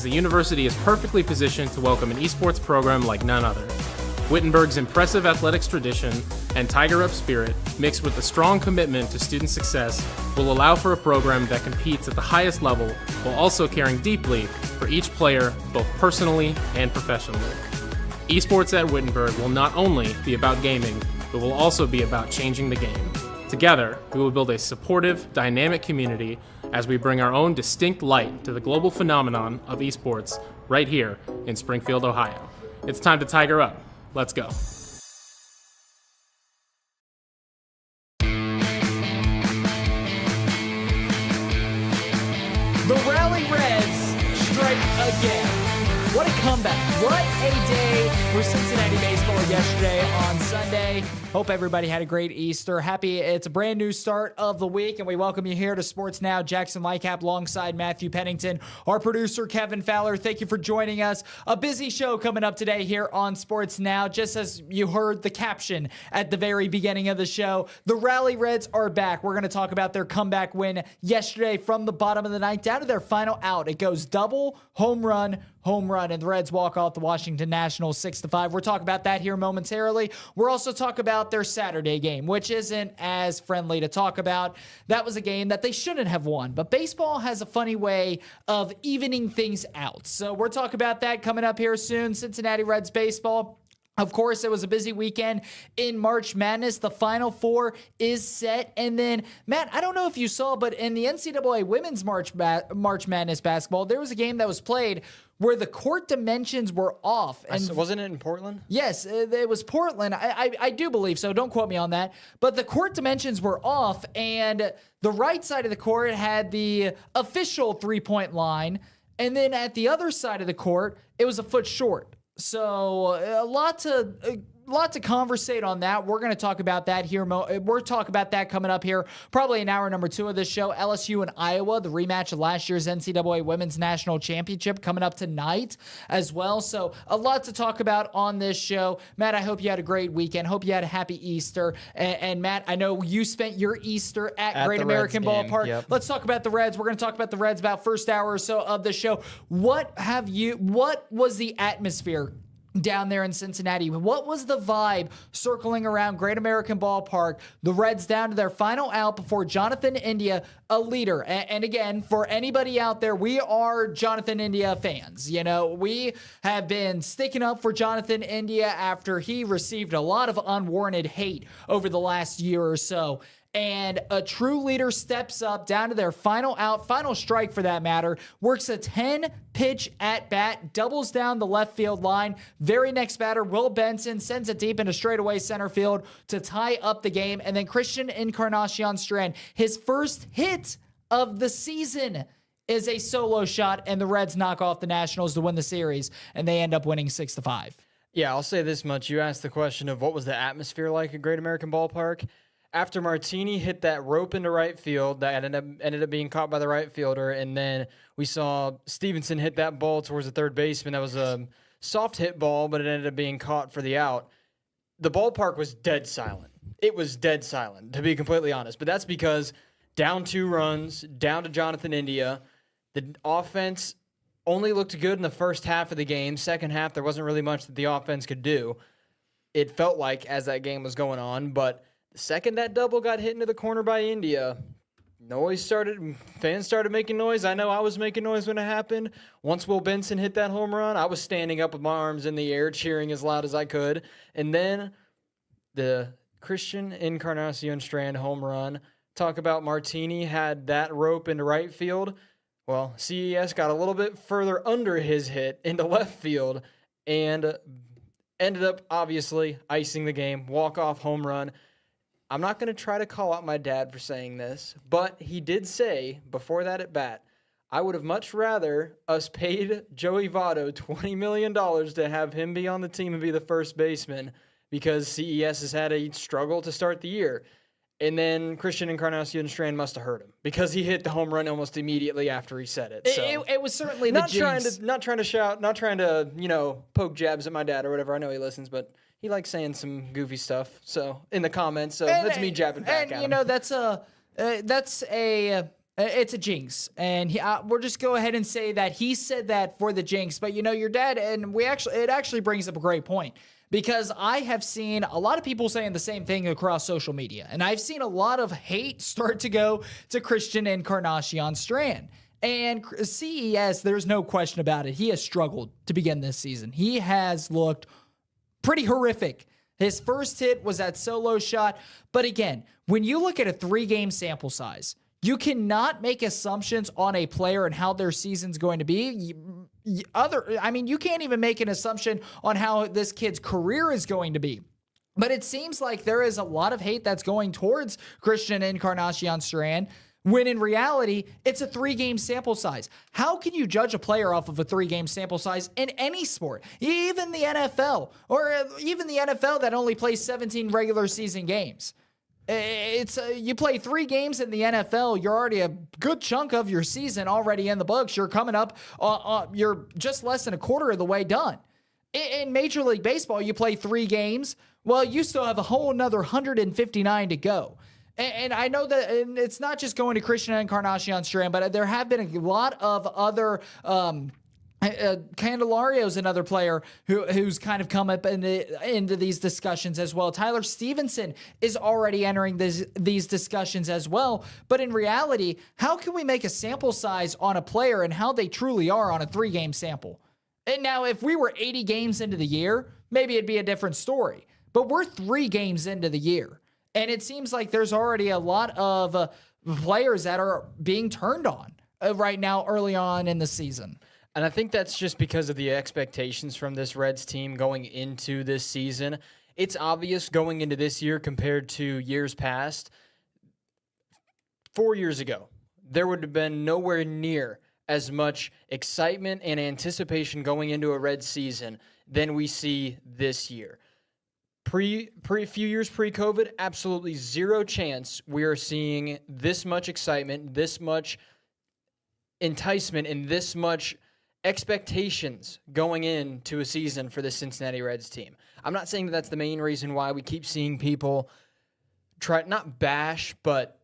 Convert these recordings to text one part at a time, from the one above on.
the university is perfectly positioned to welcome an esports program like none other. Wittenberg's impressive athletics tradition and Tiger Up spirit, mixed with a strong commitment to student success, will allow for a program that competes at the highest level while also caring deeply for each player, both personally and professionally. Esports at Wittenberg will not only be about gaming, but will also be about changing the game. Together, we will build a supportive, dynamic community as we bring our own distinct light to the global phenomenon of esports right here in Springfield, Ohio. It's time to Tiger Up. Let's go. The Rally Reds strike again. What a comeback. What a day for Cincinnati baseball yesterday on Sunday. Hope everybody had a great Easter. Happy it's a brand new start of the week, and we welcome you here to Sports Now. Jackson Lightcap alongside Matthew Pennington. Our producer, Kevin Fowler, thank you for joining us. A busy show coming up today here on Sports Now. Just as you heard the caption at the very beginning of the show, the Rally Reds are back. We're going to talk about their comeback win yesterday from the bottom of the ninth down to their final out. It goes double, home run, and the Reds walk off the Washington Nationals 6-5. We'll talk about that here momentarily. We'll also talk about their Saturday game, which isn't as friendly to talk about. That was a game that they shouldn't have won, but baseball has a funny way of evening things out. So we'll talk about that coming up here soon. Cincinnati Reds baseball. Of course, it was a busy weekend in March Madness. The Final Four is set. And then, Matt, I don't know if you saw, but in the NCAA Women's March Madness basketball, there was a game that was played where the court dimensions were off. And wasn't it in Portland? Yes, it was Portland. I do believe so. Don't quote me on that. But the court dimensions were off, and the right side of the court had the official three-point line, and then at the other side of the court, it was a foot short. So a lot to conversate on that. We're going to talk about that here. We're talking about that coming up here, probably in hour number 2 of this show. LSU and Iowa, the rematch of last year's NCAA Women's National Championship coming up tonight as well. So a lot to talk about on this show. Matt, I hope you had a great weekend. Hope you had a happy Easter. And Matt, I know you spent your Easter at Great American Ballpark. Yep. Let's talk about the Reds. We're going to talk about the Reds about first hour or so of the show. What was the atmosphere down there in Cincinnati? What was the vibe circling around Great American Ballpark? The Reds down to their final out before Jonathan India, a leader. And again, for anybody out there, we are Jonathan India fans. You know, we have been sticking up for Jonathan India after he received a lot of unwarranted hate over the last year or so. And a true leader steps up down to their final out, final strike for that matter, works a 10-pitch at-bat, doubles down the left field line. Very next batter, Will Benson, sends it deep into straightaway center field to tie up the game. And then Christian Encarnacion Strand, his first hit of the season, is a solo shot, and the Reds knock off the Nationals to win the series, and they end up winning 6-5. Yeah, I'll say this much. You asked the question of what was the atmosphere like at Great American Ballpark. After Martini hit that rope into right field, that ended up being caught by the right fielder, and then we saw Stevenson hit that ball towards the third baseman. That was a soft hit ball, but it ended up being caught for the out. The ballpark was dead silent. It was dead silent, to be completely honest. But that's because down 2 runs, down to Jonathan India, the offense only looked good in the first half of the game. Second half, there wasn't really much that the offense could do. It felt like as that game was going on, but the second that double got hit into the corner by India, fans started making noise. I know I was making noise when it happened. Once Will Benson hit that home run, I was standing up with my arms in the air, cheering as loud as I could. And then the Christian Encarnacion Strand home run. Talk about Martini had that rope into right field. Well, CES got a little bit further under his hit into left field and ended up obviously icing the game, walk-off home run. I'm not going to try to call out my dad for saying this, but he did say before that at bat, I would have much rather us paid Joey Votto $20 million to have him be on the team and be the first baseman because CES has had a struggle to start the year. And then Christian Encarnacion Strand must have heard him because he hit the home run almost immediately after he said it. So it was certainly the jinx. Not trying to shout, not trying to, poke jabs at my dad or whatever. I know he listens, but he likes saying some goofy stuff. So in the comments, so that's me jabbing back at him. And that's a It's a jinx, and we'll just go ahead and say that he said that for the jinx. But your dad, and it actually brings up a great point, because I have seen a lot of people saying the same thing across social media, and I've seen a lot of hate start to go to Christian Encarnacion Strand. And CES, there's no question about it. He has struggled to begin this season. He has looked pretty horrific. His first hit was that solo shot. But again, when you look at a 3-game sample size, you cannot make assumptions on a player and how their season's going to be. You can't even make an assumption on how this kid's career is going to be. But it seems like there is a lot of hate that's going towards Christian Encarnacion Strand, when in reality, it's a 3-game sample size. How can you judge a player off of a 3-game sample size in any sport? Even the NFL, or even the NFL that only plays 17 regular season games. You play 3 games in the NFL, you're already a good chunk of your season already in the books. You're coming up, you're just less than a quarter of the way done. In Major League Baseball, you play 3 games. Well, you still have a whole another 159 to go. And I know that it's not just going to Christian Encarnacion Strand, but there have been a lot of other Candelario's another player who's kind of come up into these discussions as well. Tyler Stevenson is already entering these discussions as well. But in reality, how can we make a sample size on a player and how they truly are on a 3-game sample? And now, if we were 80 games into the year, maybe it'd be a different story. But we're 3 games into the year. And it seems like there's already a lot of players that are being turned on right now early on in the season. And I think that's just because of the expectations from this Reds team going into this season. It's obvious going into this year compared to years past. 4 years ago, there would have been nowhere near as much excitement and anticipation going into a Reds season than we see this year. Few years pre-COVID, absolutely zero chance we are seeing this much excitement, this much enticement, and this much expectations going into a season for the Cincinnati Reds team. I'm not saying that that's the main reason why we keep seeing people not bash, but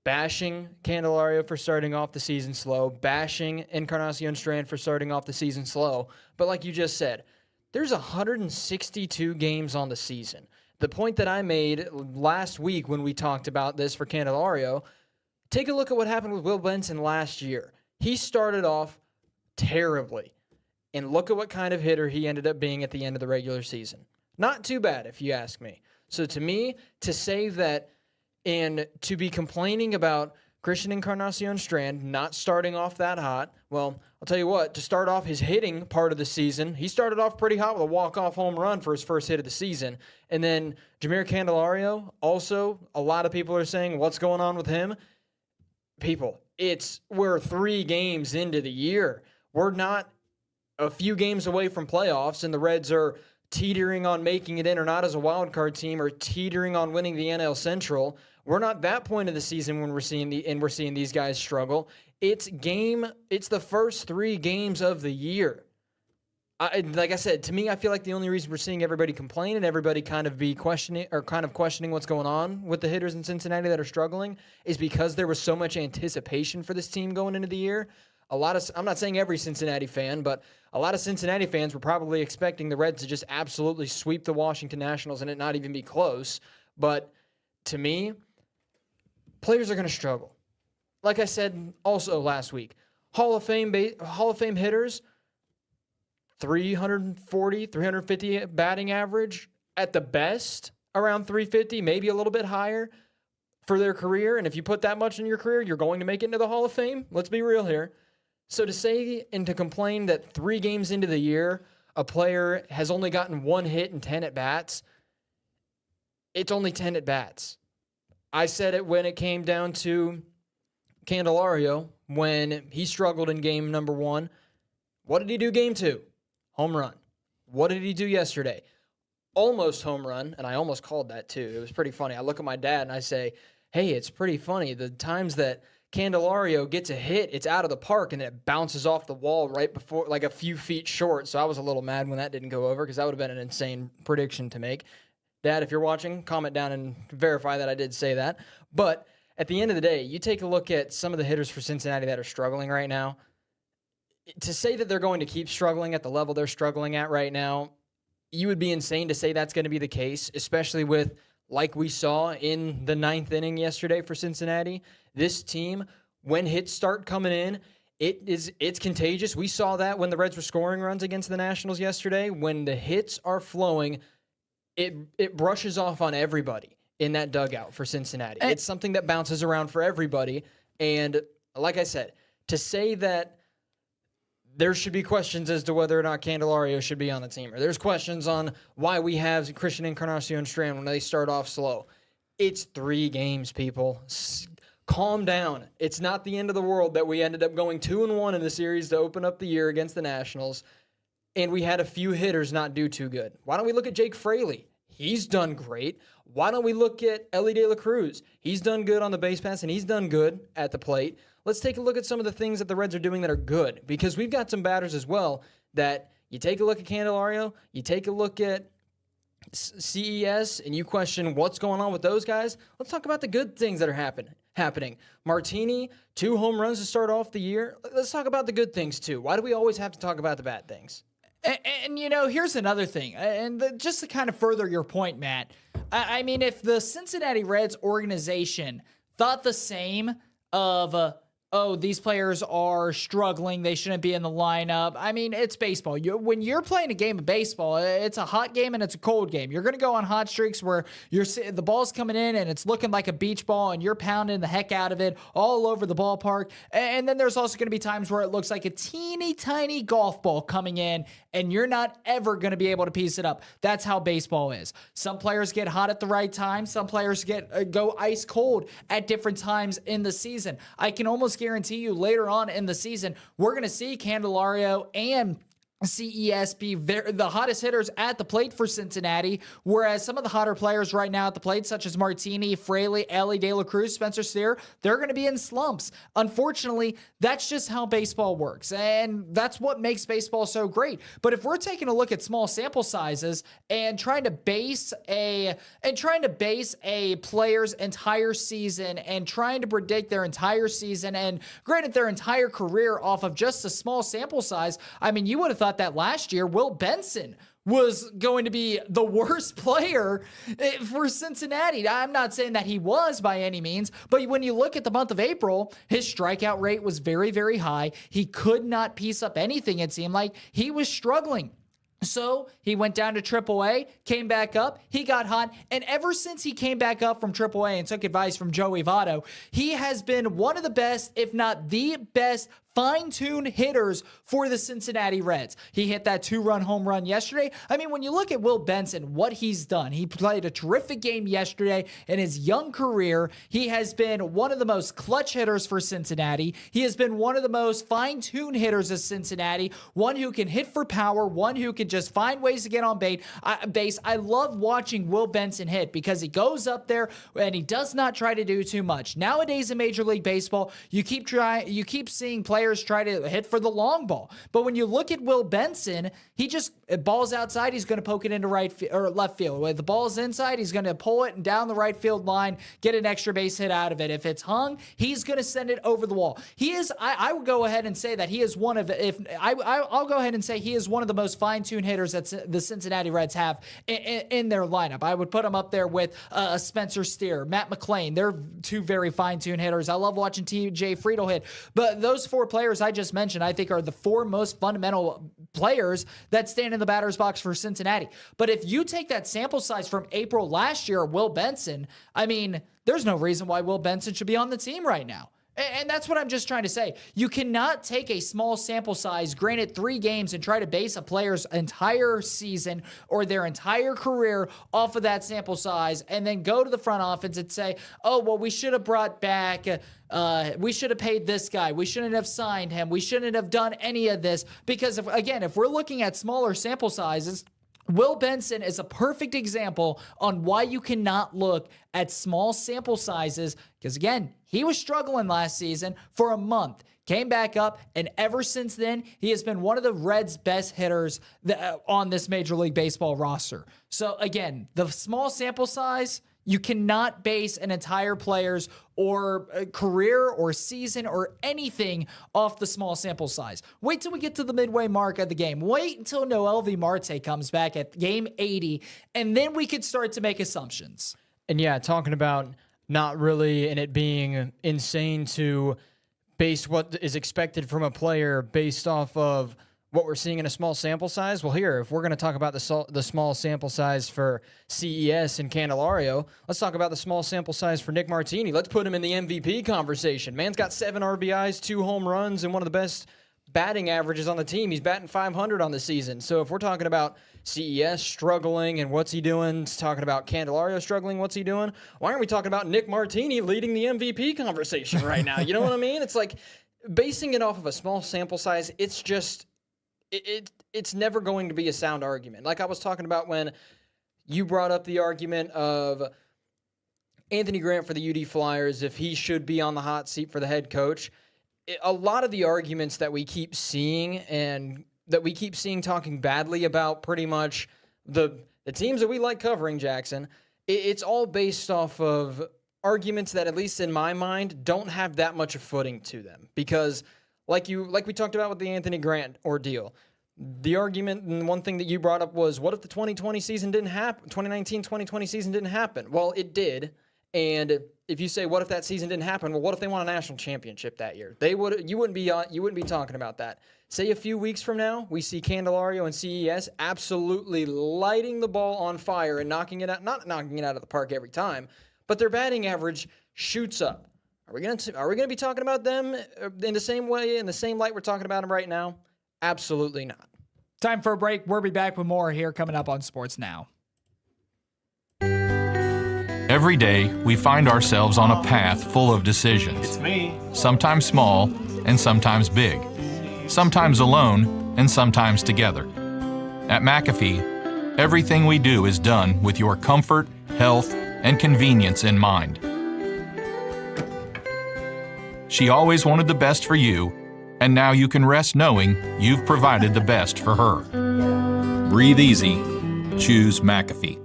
bashing Candelario for starting off the season slow, bashing Encarnacion Strand for starting off the season slow. But like you just said, there's 162 games on the season. The point that I made last week when we talked about this for Candelario, take a look at what happened with Will Benson last year. He started off terribly, and look at what kind of hitter he ended up being at the end of the regular season. Not too bad, if you ask me. So to me, to say that and to be complaining about Christian Encarnacion Strand not starting off that hot, well, I'll tell you what, to start off his hitting part of the season, he started off pretty hot with a walk-off home run for his first hit of the season. And then Jeimer Candelario, also, a lot of people are saying, what's going on with him? People, we're 3 games into the year. We're not a few games away from playoffs, and the Reds are teetering on making it in or not as a wild card team, or teetering on winning the NL Central. We're not that point of the season when we're seeing these guys struggle. It's the first 3 games of the year. Like I said, to me, I feel like the only reason we're seeing everybody complain and everybody kind of questioning what's going on with the hitters in Cincinnati that are struggling is because there was so much anticipation for this team going into the year. I'm not saying every Cincinnati fan, but a lot of Cincinnati fans were probably expecting the Reds to just absolutely sweep the Washington Nationals and it not even be close. But to me, players are going to struggle. Like I said also last week, Hall of Fame hitters, 340, 350 batting average at the best, around 350, maybe a little bit higher for their career. And if you put that much in your career, you're going to make it into the Hall of Fame. Let's be real here. So to say and to complain that 3 games into the year, a player has only gotten 1 hit and 10 at-bats, it's only 10 at-bats. I said it when it came down to Candelario, when he struggled in game number 1. What did he do game 2? Home run. What did he do yesterday? Almost home run, and I almost called that too. It was pretty funny. I look at my dad and I say, hey, it's pretty funny. The times that Candelario gets a hit, it's out of the park, and it bounces off the wall right before, like a few feet short. So I was a little mad when that didn't go over because that would have been an insane prediction to make. Dad, if you're watching, comment down and verify that I did say that. But at the end of the day, you take a look at some of the hitters for Cincinnati that are struggling right now. To say that they're going to keep struggling at the level they're struggling at right now, you would be insane to say that's going to be the case, especially with, like we saw in the 9th inning yesterday for Cincinnati. This team, when hits start coming in, it's contagious. We saw that when the Reds were scoring runs against the Nationals yesterday. When the hits are flowing, it brushes off on everybody in that dugout for Cincinnati. It's something that bounces around for everybody. And like I said, to say that there should be questions as to whether or not Candelario should be on the team, or there's questions on why we have Christian Encarnacion Strand when they start off slow. It's 3 games, people. Calm down. It's not the end of the world that we ended up going 2-1 in the series to open up the year against the Nationals, and we had a few hitters not do too good. Why don't we look at Jake Fraley? He's done great. Why don't we look at Ellie De La Cruz? He's done good on the base pass, and he's done good at the plate. Let's take a look at some of the things that the Reds are doing that are good, because we've got some batters as well that you take a look at Candelario, you take a look at CES, and you question what's going on with those guys. Let's talk about the good things that are happening. Martini, 2 home runs to start off the year. Let's talk about the good things, too. Why do we always have to talk about the bad things? And here's another thing, just to kind of further your point, Matt. I mean, if the Cincinnati Reds organization thought the same of, these players are struggling, they shouldn't be in the lineup. I mean, it's baseball. When you're playing a game of baseball, it's a hot game and it's a cold game. You're going to go on hot streaks where the ball's coming in and it's looking like a beach ball and you're pounding the heck out of it all over the ballpark. And then there's also going to be times where it looks like a teeny tiny golf ball coming in and you're not ever going to be able to piece it up. That's how baseball is. Some players get hot at the right time. Some players go ice cold at different times in the season. I can almost guarantee you later on in the season, we're going to see Candelario and CES be the hottest hitters at the plate for Cincinnati, whereas some of the hotter players right now at the plate, such as Martini, Fraley, Ellie De La Cruz, Spencer Steer, they're going to be in slumps. Unfortunately, that's just how baseball works, and that's what makes baseball so great. But if we're taking a look at small sample sizes and trying to base a player's entire season and trying to predict their entire season and granted their entire career off of just a small sample size, I mean, you would have thought that last year Will Benson was going to be the worst player for Cincinnati. I'm not saying that he was by any means, but when you look at the month of April, his strikeout rate was very, very high. He could not piece up anything, it seemed like. He was struggling. So he went down to AAA, came back up, he got hot, and ever since he came back up from AAA and took advice from Joey Votto, he has been one of the best, if not the best, fine-tuned hitters for the Cincinnati Reds. He hit that 2-run home run yesterday. I mean, when you look at Will Benson, what he's done, he played a terrific game yesterday in his young career. He has been one of the most clutch hitters for Cincinnati. He has been one of the most fine-tuned hitters of Cincinnati, one who can hit for power, one who can just find ways to get on base. I love watching Will Benson hit because he goes up there and he does not try to do too much. Nowadays in Major League Baseball, you keep seeing players try to hit for the long ball. But when you look at Will Benson, he just ball's outside, he's going to poke it into left field. When the ball's inside, he's going to pull it and down the right field line, get an extra base hit out of it. If it's hung, he's going to send it over the wall. I would go ahead and say that he is I'll go ahead and say he is one of the most fine-tuned hitters that the Cincinnati Reds have in their lineup. I would put him up there with Spencer Steer, Matt McClain. They're 2 very fine-tuned hitters. I love watching TJ Friedel hit. But those 4 players I just mentioned, I think, are the 4 most fundamental players that stand in the batter's box for Cincinnati. But if you take that sample size from April last year, Will Benson, I mean, there's no reason why Will Benson should be on the team right now. And that's what I'm just trying to say. You cannot take a small sample size, granted 3 games, and try to base a player's entire season or their entire career off of that sample size and then go to the front office and say, oh, well, we should have brought back, we should have paid this guy. We shouldn't have signed him. We shouldn't have done any of this. Because, if we're looking at smaller sample sizes, Will Benson is a perfect example on why you cannot look at small sample sizes because, again, he was struggling last season for a month, came back up, and ever since then, he has been one of the Reds' best hitters on this Major League Baseball roster. So, again, the small sample size, You cannot base an entire player's or career or season or anything off the small sample size. Wait till we get to the midway mark of the game. Wait until Noel V. Marte comes back at game 80, and then we could start to make assumptions. And yeah, talking about not really and it being insane to base what is expected from a player based off of what we're seeing in a small sample size. Well, here, if we're going to talk about the small sample size for CES and Candelario, let's talk about the small sample size for Nick Martini. Let's put him in the MVP conversation. Man's got 7 RBIs, 2 home runs, and one of the best batting averages on the team. He's batting .500 on the season. So if we're talking about CES struggling and what's he doing, talking about Candelario struggling, what's he doing, why aren't we talking about Nick Martini leading the MVP conversation right now? You know what I mean? It's like basing it off of a small sample size, it's just... It's never going to be a sound argument. Like I was talking about when you brought up the argument of Anthony Grant for the UD Flyers, if he should be on the hot seat for the head coach. A lot of the arguments that we keep seeing and that we keep seeing talking badly about pretty much the teams that we like covering, Jackson, it's all based off of arguments that, at least in my mind, don't have that much of footing to them. Because like we talked about with the Anthony Grant ordeal, the argument and one thing that you brought up was, what if the 2020 season didn't happen? 2019-2020 season didn't happen? Well, it did. And if you say, what if that season didn't happen? Well, what if they won a national championship that year? You wouldn't be talking about that. Say a few weeks from now, we see Candelario and CES absolutely lighting the ball on fire and not knocking it out of the park every time, but their batting average shoots up. Are we gonna be talking about them in the same way, in the same light we're talking about them right now? Absolutely not. Time for a break. We'll be back with more here coming up on Sports Now. Every day, we find ourselves on a path full of decisions. It's me. Sometimes small and sometimes big. Sometimes alone and sometimes together. At McAfee, everything we do is done with your comfort, health, and convenience in mind. She always wanted the best for you, and now you can rest knowing you've provided the best for her. Breathe easy. Choose McAfee.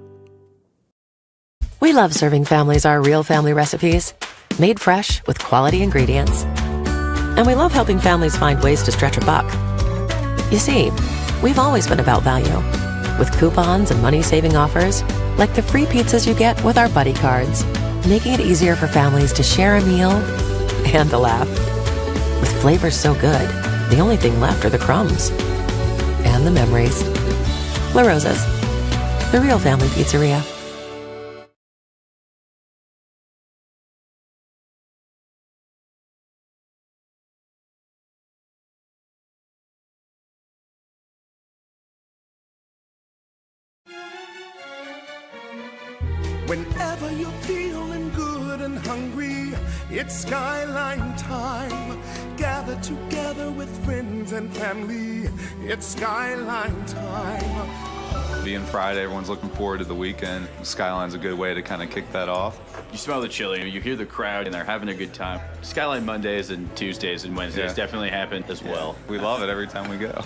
We love serving families our real family recipes, made fresh with quality ingredients. And we love helping families find ways to stretch a buck. You see, we've always been about value, with coupons and money-saving offers, like the free pizzas you get with our buddy cards, making it easier for families to share a meal and a laugh. With flavors so good, the only thing left are the crumbs. And the memories. La Rosa's, the real family pizzeria. Whenever you're feeling good and hungry, it's Skyline time. Gather together with friends and family. It's Skyline time. Being Friday, everyone's looking forward to the weekend. Skyline's a good way to kind of kick that off. You smell the chili, you hear the crowd, and they're having a good time. Skyline Mondays and Tuesdays and Wednesdays definitely happen as well. We love it every time we go.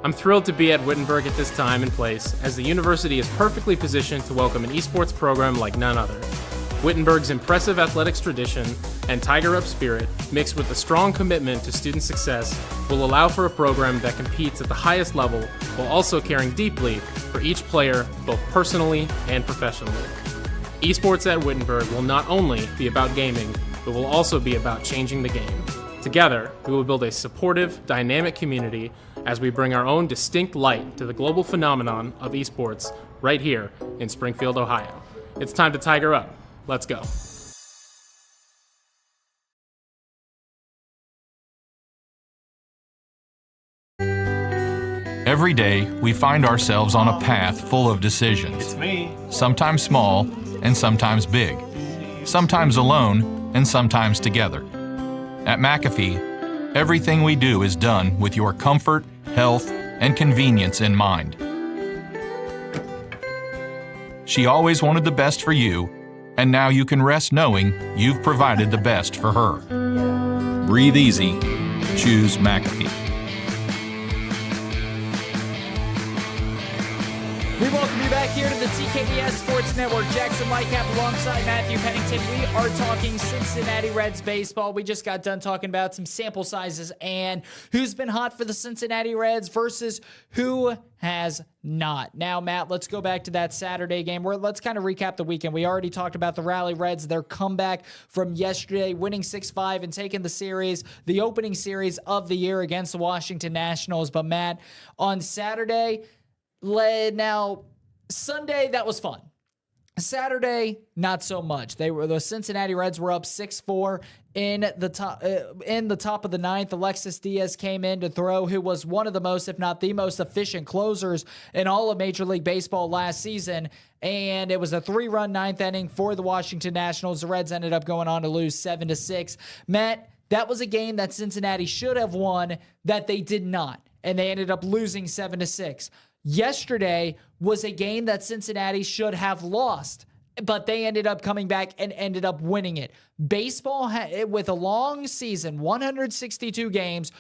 I'm thrilled to be at Wittenberg at this time and place, as the university is perfectly positioned to welcome an esports program like none other. Wittenberg's impressive athletics tradition and Tiger Up spirit, mixed with a strong commitment to student success, will allow for a program that competes at the highest level while also caring deeply for each player, both personally and professionally. Esports at Wittenberg will not only be about gaming, but will also be about changing the game. Together, we will build a supportive, dynamic community as we bring our own distinct light to the global phenomenon of esports right here in Springfield, Ohio. It's time to Tiger Up. Let's go. Every day, we find ourselves on a path full of decisions. It's me. Sometimes small and sometimes big. Sometimes alone and sometimes together. At McAfee, everything we do is done with your comfort, health, and convenience in mind. She always wanted the best for you, and now you can rest knowing you've provided the best for her. Breathe easy. Choose McAfee. CKDS Sports Network. Jackson Lightcap alongside Matthew Pennington. We are talking Cincinnati Reds baseball. We just got done talking about some sample sizes and who's been hot for the Cincinnati Reds versus who has not. Now, Matt, let's go back to that Saturday game where let's kind of recap the weekend. We already talked about the Rally Reds, their comeback from yesterday, winning 6-5 and taking the series, the opening series of the year against the Washington Nationals. But Matt, on Saturday, now Sunday, that was fun. Saturday, not so much. The Cincinnati Reds were up 6-4 in the top of the ninth. Alexis Diaz came in to throw, who was one of the most, if not the most efficient closers in all of Major League Baseball last season. And it was a 3-run ninth inning for the Washington Nationals. The Reds ended up going on to lose 7-6. Matt, that was a game that Cincinnati should have won that they did not, and they ended up losing 7-6. Yesterday was a game that Cincinnati should have lost, but they ended up coming back and ended up winning it. Baseball, with a long season, 162 games,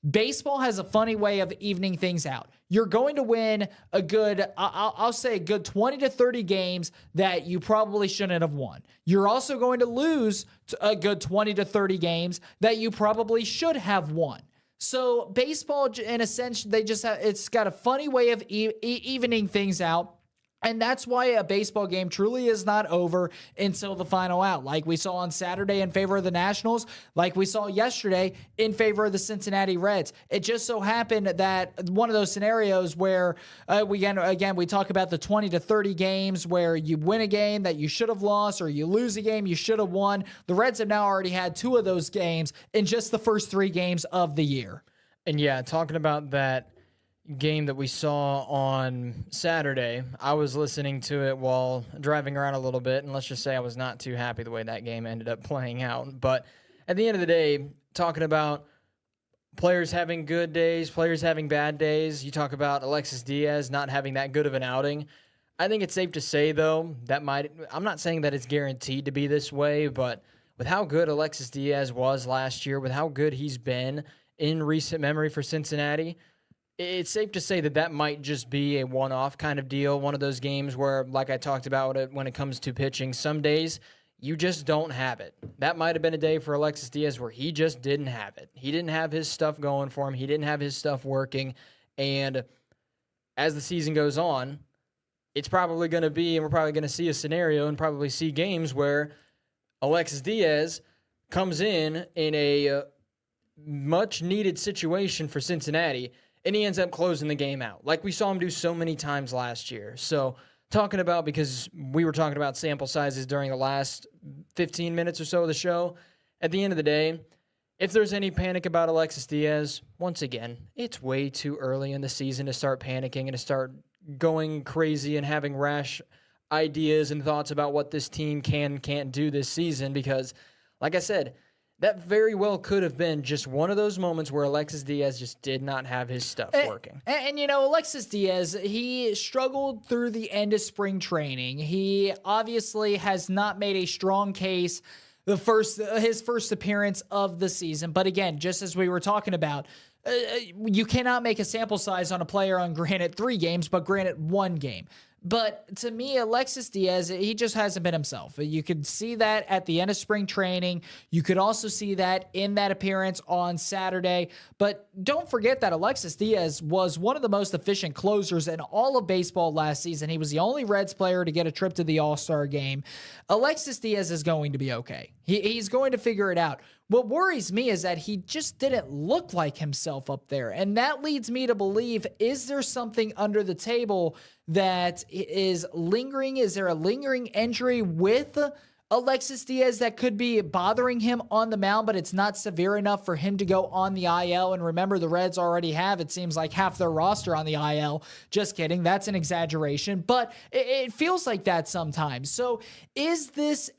baseball has a funny way of evening things out. You're going to win a good, I'll say a good 20 to 30 games that you probably shouldn't have won. You're also going to lose a good 20 to 30 games that you probably should have won. So baseball, in a sense, it's got a funny way of evening things out. And that's why a baseball game truly is not over until the final out. Like we saw on Saturday in favor of the Nationals, like we saw yesterday in favor of the Cincinnati Reds. It just so happened that one of those scenarios where we talk about the 20 to 30 games where you win a game that you should have lost or you lose a game you should have won. The Reds have now already had 2 of those games in just the first 3 games of the year. And yeah, talking about that game that we saw on Saturday, I was listening to it while driving around a little bit, and let's just say I was not too happy the way that game ended up playing out. But at the end of the day, talking about players having good days, players having bad days, you talk about Alexis Diaz not having that good of an outing. I think it's safe to say, though, I'm not saying that it's guaranteed to be this way, but with how good Alexis Diaz was last year, with how good he's been in recent memory for Cincinnati, it's safe to say that might just be a one-off kind of deal, one of those games where, like I talked about it when it comes to pitching, some days you just don't have it. That might have been a day for Alexis Diaz where he just didn't have it. He didn't have his stuff going for him. He didn't have his stuff working. And as the season goes on, it's probably going to be, and we're probably going to see a scenario and probably see games where Alexis Diaz comes in a much-needed situation for Cincinnati, and he ends up closing the game out, like we saw him do so many times last year. So talking about, because we were talking about sample sizes during the last 15 minutes or so of the show, at the end of the day, if there's any panic about Alexis Diaz, once again, it's way too early in the season to start panicking and to start going crazy and having rash ideas and thoughts about what this team can and can't do this season, because, like I said, that very well could have been just one of those moments where Alexis Diaz just did not have his stuff working. And, Alexis Diaz, he struggled through the end of spring training. He obviously has not made a strong case his first appearance of the season. But again, just as we were talking about, you cannot make a sample size on a player on granted 3 games, but granted 1 game. But to me, Alexis Diaz, he just hasn't been himself. You could see that at the end of spring training. You could also see that in that appearance on Saturday. But don't forget that Alexis Diaz was one of the most efficient closers in all of baseball last season. He was the only Reds player to get a trip to the All-Star game. Alexis Diaz is going to be okay. He's going to figure it out. What worries me is that he just didn't look like himself up there. And that leads me to believe, is there something under the table that is lingering? Is there a lingering injury with Alexis Diaz that could be bothering him on the mound, but it's not severe enough for him to go on the IL? And remember, the Reds already have, it seems like, half their roster on the IL. Just kidding. That's an exaggeration. But it feels like that sometimes. So is this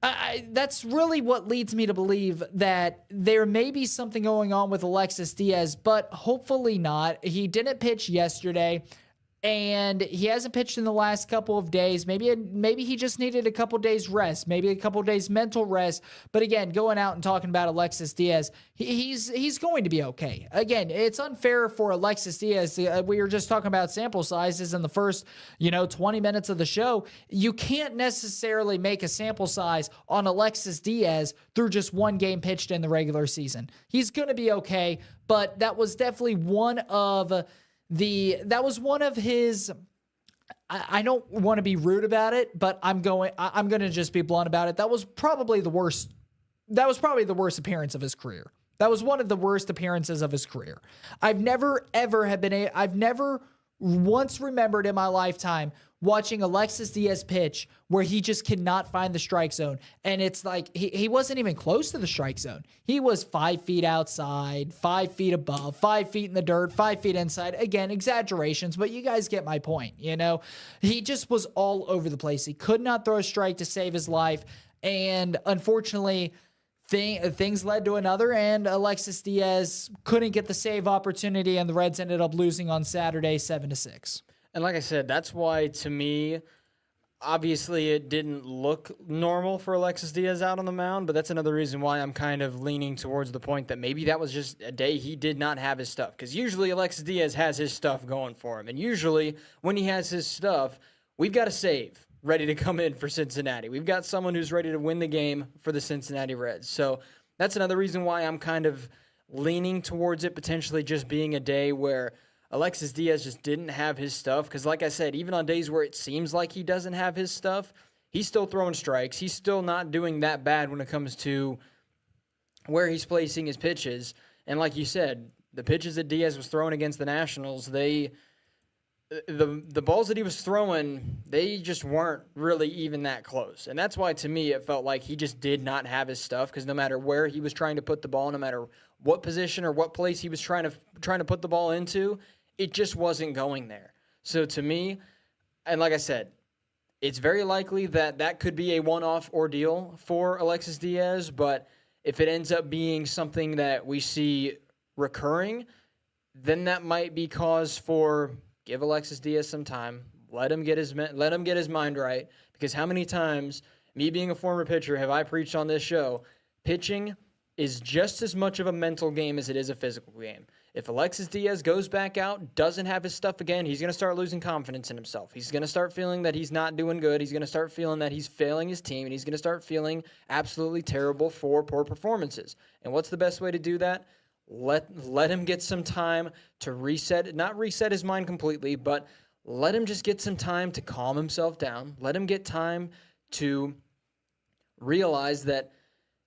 that's really what leads me to believe that there may be something going on with Alexis Diaz, but hopefully not. He didn't pitch yesterday. and he hasn't pitched in the last couple of days. Maybe he just needed a couple days rest, maybe a couple days mental rest. But again, going out and talking about Alexis Diaz, he's going to be okay. Again, it's unfair for Alexis Diaz. We were just talking about sample sizes in the first 20 minutes of the show. You can't necessarily make a sample size on Alexis Diaz through just one game pitched in the regular season. He's going to be okay, but that was definitely one of his, I don't want to be rude about it, but I'm going to just be blunt about it. That was probably the worst appearance of his career. That was one of the worst appearances of his career. I've never once remembered in my lifetime watching Alexis Diaz pitch where he just cannot find the strike zone. And it's like he wasn't even close to the strike zone. He was 5 feet outside, 5 feet above, 5 feet in the dirt, 5 feet inside. Again, exaggerations, but you guys get my point. He just was all over the place. He could not throw a strike to save his life. And unfortunately, things led to another, and Alexis Diaz couldn't get the save opportunity, and the Reds ended up losing on Saturday 7-6. And like I said, that's why, to me, obviously it didn't look normal for Alexis Diaz out on the mound, but that's another reason why I'm kind of leaning towards the point that maybe that was just a day he did not have his stuff. Because usually Alexis Diaz has his stuff going for him, and usually when he has his stuff, we've got a save ready to come in for Cincinnati. We've got someone who's ready to win the game for the Cincinnati Reds. So that's another reason why I'm kind of leaning towards it potentially just being a day where Alexis Diaz just didn't have his stuff. Because like I said, even on days where it seems like he doesn't have his stuff, he's still throwing strikes. He's still not doing that bad when it comes to where he's placing his pitches. And like you said, the pitches that Diaz was throwing against the Nationals, the balls that he was throwing, they just weren't really even that close. And that's why, to me, it felt like he just did not have his stuff, because no matter where he was trying to put the ball, no matter what position or what place he was trying to put the ball into, it just wasn't going there. So to me, and like I said, it's very likely that could be a one-off ordeal for Alexis Diaz, but if it ends up being something that we see recurring, then that might be cause for give Alexis Diaz some time, let him get his mind right, because how many times, me being a former pitcher, have I preached on this show, pitching is just as much of a mental game as it is a physical game. If Alexis Diaz goes back out, doesn't have his stuff again, he's going to start losing confidence in himself. He's going to start feeling that he's not doing good. He's going to start feeling that he's failing his team, and he's going to start feeling absolutely terrible for poor performances. And what's the best way to do that? Let him get some time to not reset his mind completely, but let him just get some time to calm himself down. Let him get time to realize that,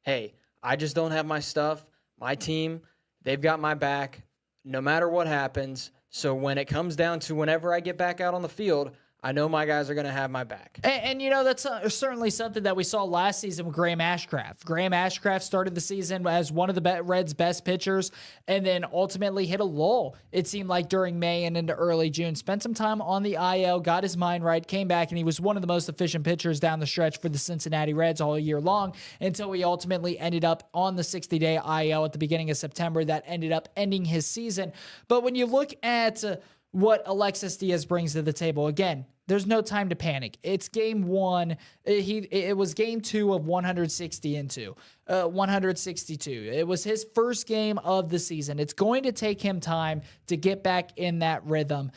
hey, I just don't have my stuff. My team, they've got my back no matter what happens. So when it comes down to whenever I get back out on the field, I know my guys are going to have my back. And that's certainly something that we saw last season with Graham Ashcraft. Graham Ashcraft started the season as one of the Reds' best pitchers and then ultimately hit a lull, it seemed like, during May and into early June. Spent some time on the IL, got his mind right, came back, and he was one of the most efficient pitchers down the stretch for the Cincinnati Reds all year long until he ultimately ended up on the 60-day IL at the beginning of September. That ended up ending his season. But when you look at what Alexis Diaz brings to the table, again, there's no time to panic. It's game one. It was game 2 of 162. It was his first game of the season. It's going to take him time to get back in that rhythm.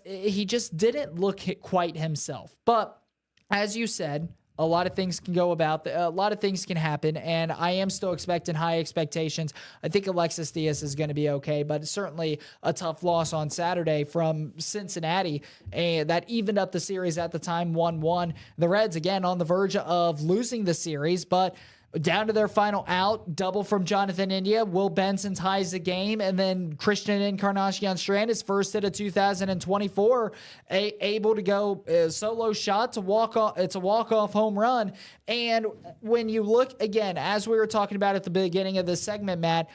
He just didn't look quite himself. But as you said, a lot of things can a lot of things can happen, and I am still expecting high expectations. I think Alexis Diaz is going to be okay, but it's certainly a tough loss on Saturday from Cincinnati, and that evened up the series at the time, 1-1. The Reds, again, on the verge of losing the series, but down to their final out, double from Jonathan India. Will Benson ties the game, and then Christian Encarnacion-Strand is first hit of 2024, able to go solo shot to walk off. It's a walk-off home run. And when you look, again, as we were talking about at the beginning of this segment, Matt,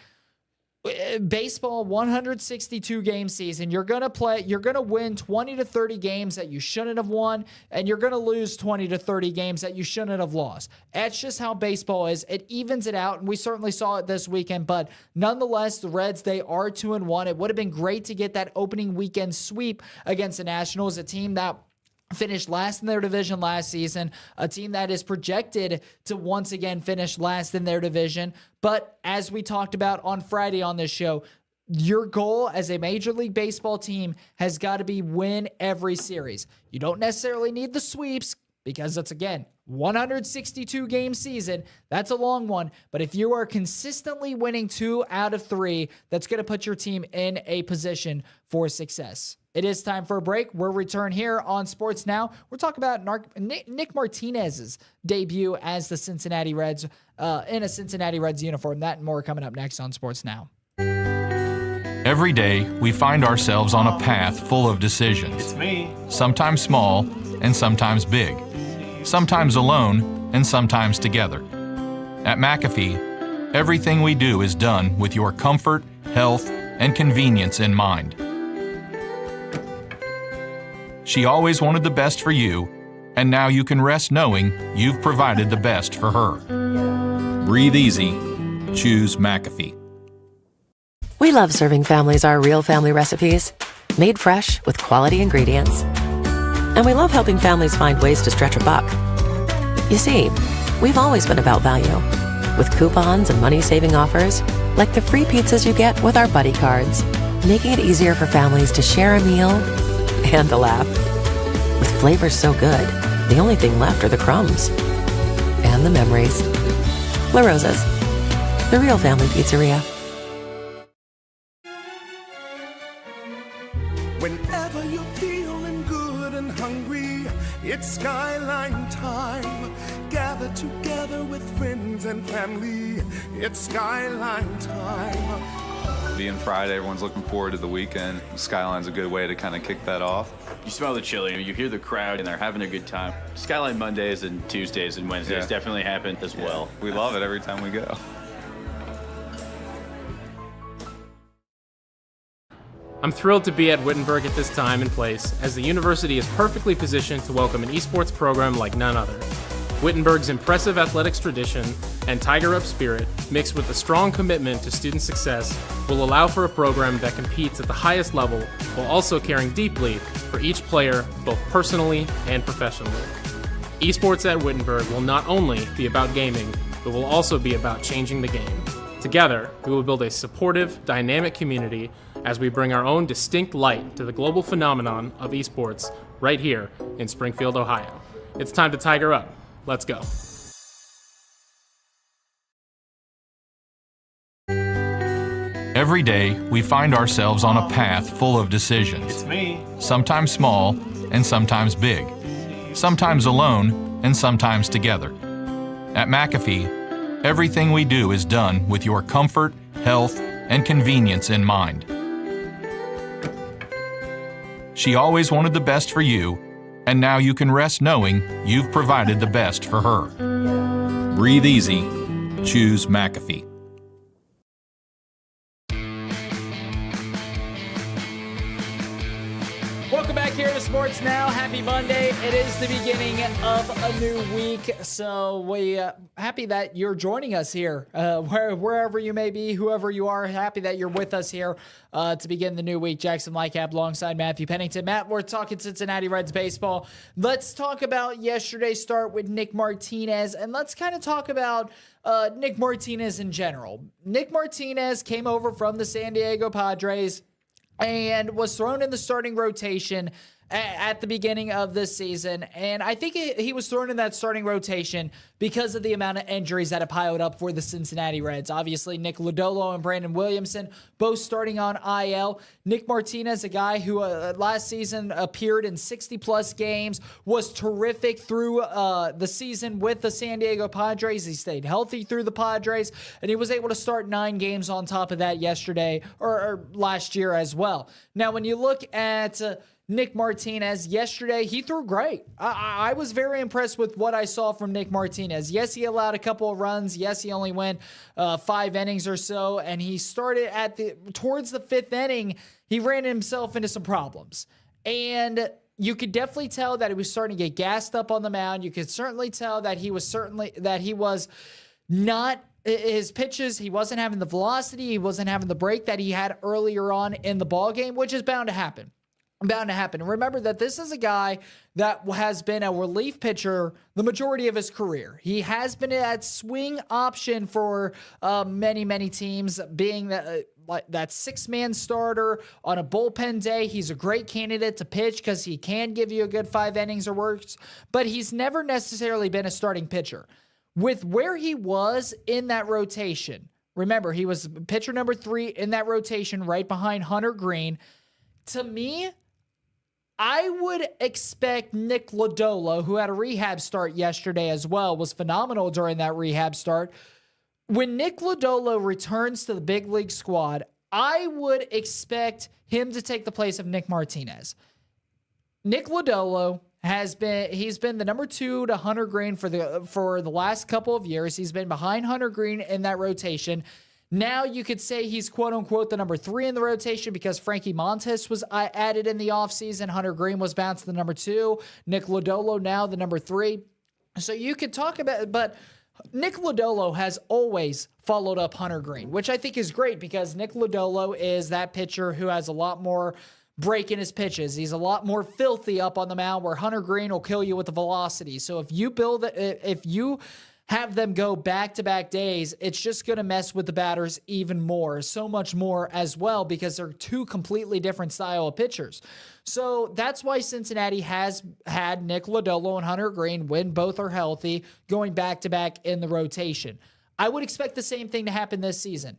Baseball, 162 game season. You're going to win 20 to 30 games that you shouldn't have won, and you're going to lose 20 to 30 games that you shouldn't have lost. That's just how baseball is. It evens it out, and we certainly saw it this weekend, but nonetheless, the Reds, they are 2-1. It would have been great to get that opening weekend sweep against the Nationals, a team that finished last in their division last season, a team that is projected to once again finish last in their division. But as we talked about on Friday on this show, your goal as a Major League Baseball team has got to be win every series. You don't necessarily need the sweeps because that's, again, 162 game season. That's a long one. But if you are consistently winning 2 out of 3, that's going to put your team in a position for success. It is time for a break. We'll return here on Sports Now. We're talking about Nick Martinez's debut as the Cincinnati Reds in a Cincinnati Reds uniform. That and more coming up next on Sports Now. Every day, we find ourselves on a path full of decisions. It's me. Sometimes small and sometimes big. Sometimes alone and sometimes together. At McAfee, everything we do is done with your comfort, health, and convenience in mind. She always wanted the best for you, and now you can rest knowing you've provided the best for her. Breathe easy. Choose McAfee. We love serving families our real family recipes, made fresh with quality ingredients. And we love helping families find ways to stretch a buck. You see, we've always been about value, with coupons and money-saving offers, like the free pizzas you get with our buddy cards, making it easier for families to share a meal and a laugh. With flavors so good, the only thing left are the crumbs. And the memories. La Rosa's, the real family pizzeria. Whenever you're feeling good and hungry, it's Skyline time. Gather together with friends and family. It's Skyline time. Being Friday, everyone's looking forward to the weekend. Skyline's a good way to kind of kick that off. You smell the chili, you hear the crowd, and they're having a good time. Skyline Mondays and Tuesdays and Wednesdays definitely happen as well. We love it every time we go. I'm thrilled to be at Wittenberg at this time and place, as the university is perfectly positioned to welcome an esports program like none other. Wittenberg's impressive athletics tradition and Tiger-Up spirit, mixed with a strong commitment to student success, will allow for a program that competes at the highest level while also caring deeply for each player, both personally and professionally. Esports at Wittenberg will not only be about gaming, but will also be about changing the game. Together, we will build a supportive, dynamic community as we bring our own distinct light to the global phenomenon of esports right here in Springfield, Ohio. It's time to Tiger Up. Let's go. Every day, we find ourselves on a path full of decisions. It's me. Sometimes small and sometimes big. Sometimes alone and sometimes together. At McAfee, everything we do is done with your comfort, health, and convenience in mind. She always wanted the best for you, and now you can rest knowing you've provided the best for her. Breathe easy. Choose McAfee. Welcome back here to Sports Now. Happy Monday. It is the beginning of a new week. So we happy that you're joining us here, wherever you may be, whoever you are. Happy that you're with us here to begin the new week. Jackson Lightcap alongside Matthew Pennington. Matt, we're talking Cincinnati Reds baseball. Let's talk about yesterday's start with Nick Martinez, and let's kind of talk about Nick Martinez in general. Nick Martinez came over from the San Diego Padres and was thrown in the starting rotation at the beginning of this season. And I think he was thrown in that starting rotation because of the amount of injuries that have piled up for the Cincinnati Reds. Obviously, Nick Lodolo and Brandon Williamson both starting on IL. Nick Martinez, a guy who last season appeared in 60-plus games, was terrific through the season with the San Diego Padres. He stayed healthy through the Padres, and he was able to start 9 games on top of that yesterday or last year as well. Now, when you look at Nick Martinez. Yesterday, he threw great. I was very impressed with what I saw from Nick Martinez. Yes, he allowed a couple of runs. Yes, he only went 5 innings or so, and he started towards the 5th inning, he ran himself into some problems. And you could definitely tell that he was starting to get gassed up on the mound. You could certainly tell that he was not his pitches. He wasn't having the velocity. He wasn't having the break that he had earlier on in the ball game, which is bound to happen. And remember that this is a guy that has been a relief pitcher the majority of his career. He has been that swing option for many, many teams, being that 6-man starter on a bullpen day. He's a great candidate to pitch because he can give you a good 5 innings or worse, but he's never necessarily been a starting pitcher. With where he was in that rotation, remember, he was pitcher number 3 in that rotation right behind Hunter Green. To me, I would expect Nick Lodolo, who had a rehab start yesterday as well, was phenomenal during that rehab start. When Nick Lodolo returns to the big league squad, I would expect him to take the place of Nick Martinez. Nick Lodolo he's been the number 2 to Hunter Green for the last couple of years. He's been behind Hunter Green in that rotation. Now you could say he's quote-unquote the number 3 in the rotation because Frankie Montes was added in the offseason. Hunter Green was bounced to the number 2. Nick Lodolo now the number 3. So you could talk about it, but Nick Lodolo has always followed up Hunter Green, which I think is great because Nick Lodolo is that pitcher who has a lot more break in his pitches. He's a lot more filthy up on the mound where Hunter Green will kill you with the velocity. So if you have them go back-to-back days, it's just going to mess with the batters even more, so much more as well, because they're 2 completely different style of pitchers. So that's why Cincinnati has had Nick Lodolo and Hunter Green, when both are healthy, going back-to-back in the rotation. I would expect the same thing to happen this season.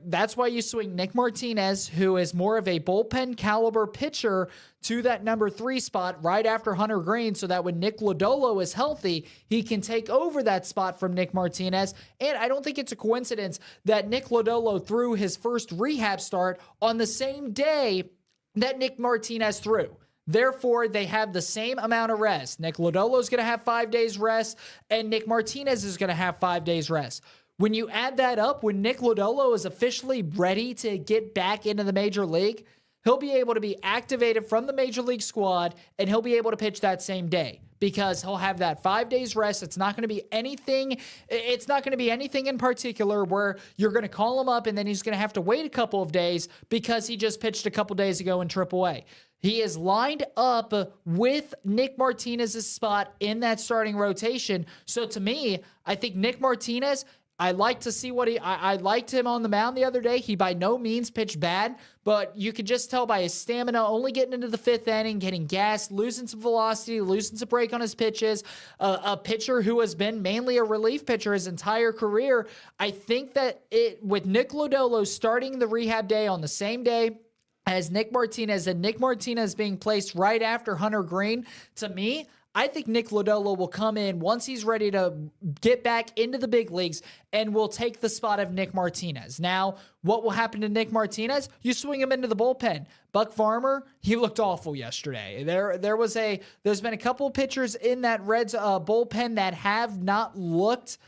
That's why you swing Nick Martinez, who is more of a bullpen caliber pitcher, to that number 3 spot right after Hunter Green, so that when Nick Lodolo is healthy, he can take over that spot from Nick Martinez. And I don't think it's a coincidence that Nick Lodolo threw his first rehab start on the same day that Nick Martinez threw. Therefore, they have the same amount of rest. Nick Lodolo is going to have 5 days rest, and Nick Martinez is going to have 5 days rest. When you add that up, when Nick Lodolo is officially ready to get back into the major league, he'll be able to be activated from the major league squad, and he'll be able to pitch that same day because he'll have that 5 days rest. It's not going to be anything. It's not going to be anything in particular where you're going to call him up and then he's going to have to wait a couple of days because he just pitched a couple days ago in AAA. He is lined up with Nick Martinez's spot in that starting rotation. So to me, I think Nick Martinez, I like to see I liked him on the mound the other day. He by no means pitched bad, but you could just tell by his stamina, only getting into the 5th inning, getting gassed, losing some velocity, losing some break on his pitches. A pitcher who has been mainly a relief pitcher his entire career. I think that with Nick Lodolo starting the rehab day on the same day as Nick Martinez, and Nick Martinez being placed right after Hunter Green, to me, I think Nick Lodolo will come in once he's ready to get back into the big leagues and will take the spot of Nick Martinez. Now, what will happen to Nick Martinez? You swing him into the bullpen. Buck Farmer, he looked awful yesterday. There's been a couple of pitchers in that Reds bullpen that have not looked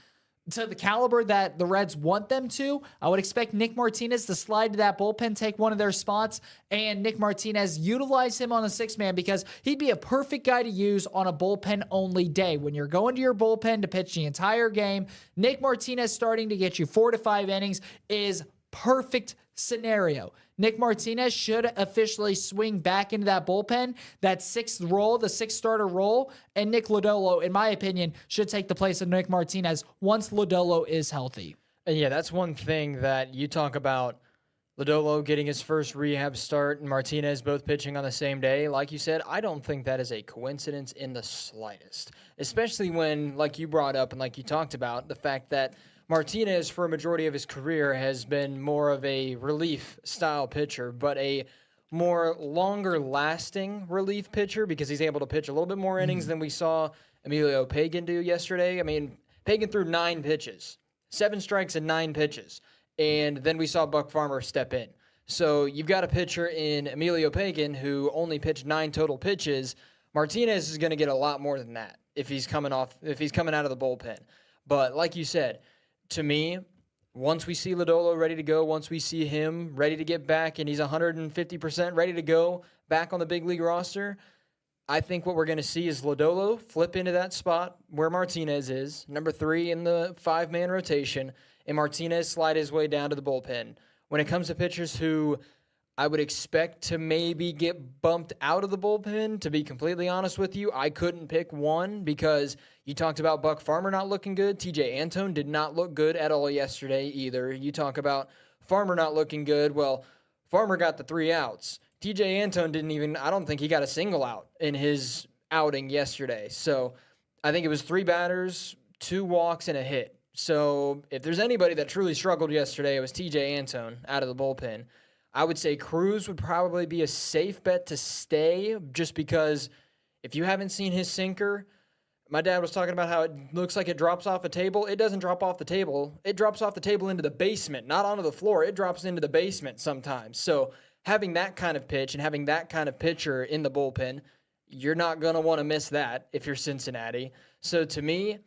to the caliber that the Reds want them to. I would expect Nick Martinez to slide to that bullpen, take one of their spots, and Nick Martinez utilize him on a 6-man because he'd be a perfect guy to use on a bullpen-only day. When you're going to your bullpen to pitch the entire game, Nick Martinez starting to get you 4 to 5 innings is perfect scenario. Nick Martinez should officially swing back into that bullpen, that 6th role, the 6th starter role, and Nick Lodolo, in my opinion, should take the place of Nick Martinez once Lodolo is healthy. And yeah, that's one thing that you talk about, Lodolo getting his first rehab start and Martinez both pitching on the same day. Like you said, I don't think that is a coincidence in the slightest, especially when, like you brought up and like you talked about, the fact that Martinez, for a majority of his career, has been more of a relief-style pitcher, but a more longer-lasting relief pitcher because he's able to pitch a little bit more innings than we saw Emilio Pagan do yesterday. I mean, Pagan threw 9 pitches, 7 strikes and 9 pitches, and then we saw Buck Farmer step in. So you've got a pitcher in Emilio Pagan who only pitched 9 total pitches. Martinez is going to get a lot more than that if he's coming out of the bullpen. But like you said, to me, once we see Lodolo ready to go, once we see him ready to get back and he's 150% ready to go back on the big league roster, I think what we're going to see is Lodolo flip into that spot where Martinez is, number 3 in the 5-man rotation, and Martinez slide his way down to the bullpen. When it comes to pitchers who I would expect to maybe get bumped out of the bullpen, to be completely honest with you, I couldn't pick one because you talked about Buck Farmer not looking good. TJ Antone did not look good at all yesterday either. You talk about Farmer not looking good. Well, Farmer got the 3 outs. TJ Antone I don't think he got a single out in his outing yesterday. So I think it was 3 batters, 2 walks, and a hit. So if there's anybody that truly struggled yesterday, it was TJ Antone out of the bullpen. I would say Cruz would probably be a safe bet to stay just because if you haven't seen his sinker, my dad was talking about how it looks like it drops off a table. It doesn't drop off the table. It drops off the table into the basement, not onto the floor. It drops into the basement sometimes. So having that kind of pitch and having that kind of pitcher in the bullpen, you're not going to want to miss that if you're Cincinnati. So to me,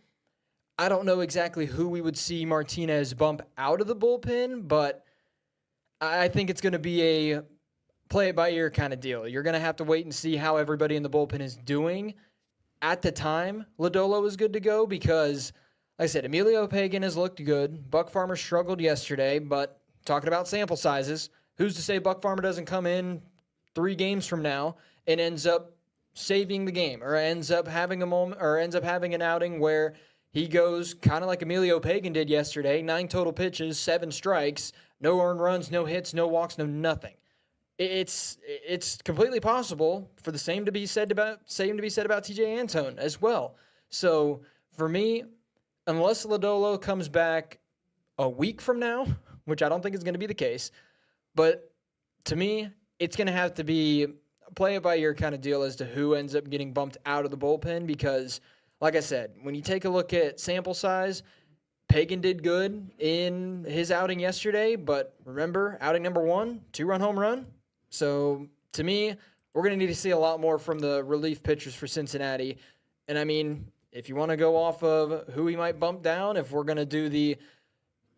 I don't know exactly who we would see Martinez bump out of the bullpen, but I think it's going to be a play-it-by-ear kind of deal. You're going to have to wait and see how everybody in the bullpen is doing. At the time, Lodolo is good to go because, like I said, Emilio Pagan has looked good. Buck Farmer struggled yesterday, but talking about sample sizes, who's to say Buck Farmer doesn't come in 3 games from now and ends up saving the game or ends up having a moment or ends up having an outing where he goes kind of like Emilio Pagan did yesterday, 9 total pitches, 7 strikes, no earned runs, no hits, no walks, no nothing. It's completely possible for the same to be said about TJ Antone as well. So for me, unless Lodolo comes back a week from now, which I don't think is going to be the case, but to me, it's going to have to be a play-it-by-ear kind of deal as to who ends up getting bumped out of the bullpen because, like I said, when you take a look at sample size, Pagan did good in his outing yesterday, but remember, outing number 1, 2-run home run. So to me, we're going to need to see a lot more from the relief pitchers for Cincinnati. And I mean, if you want to go off of who we might bump down, if we're going to do the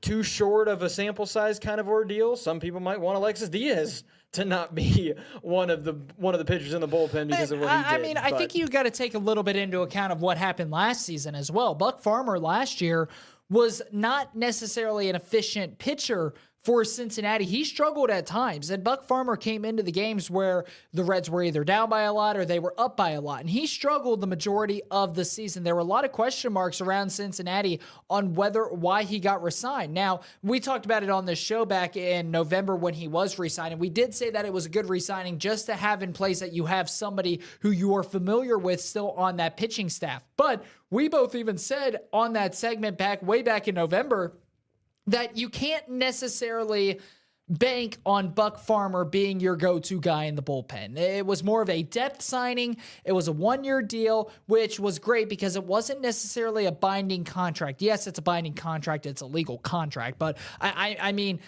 too short of a sample size kind of ordeal, some people might want Alexis Diaz to not be one of the pitchers in the bullpen because of what he did. I mean, I think you got to take a little bit into account of what happened last season as well. Buck Farmer last year was not necessarily an efficient pitcher for Cincinnati. He struggled at times, and Buck Farmer came into the games where the Reds were either down by a lot or they were up by a lot, and he struggled the majority of the season. There were a lot of question marks around Cincinnati on why he got re-signed. Now, we talked about it on this show back in November when he was re-signed, and we did say that it was a good re-signing just to have in place that you have somebody who you are familiar with still on that pitching staff. But we both even said on that segment way back in November that you can't necessarily bank on Buck Farmer being your go-to guy in the bullpen. It was more of a depth signing. It was a 1-year deal, which was great because it wasn't necessarily a binding contract. Yes, it's a binding contract. It's a legal contract. But I mean,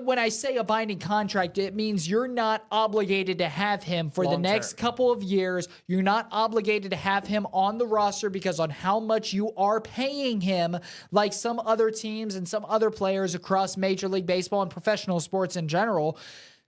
when I say a binding contract, it means you're not obligated to have him for the next couple of years. You're not obligated to have him on the roster because on how much you are paying him, like some other teams and some other players across Major League Baseball and professional sports in general.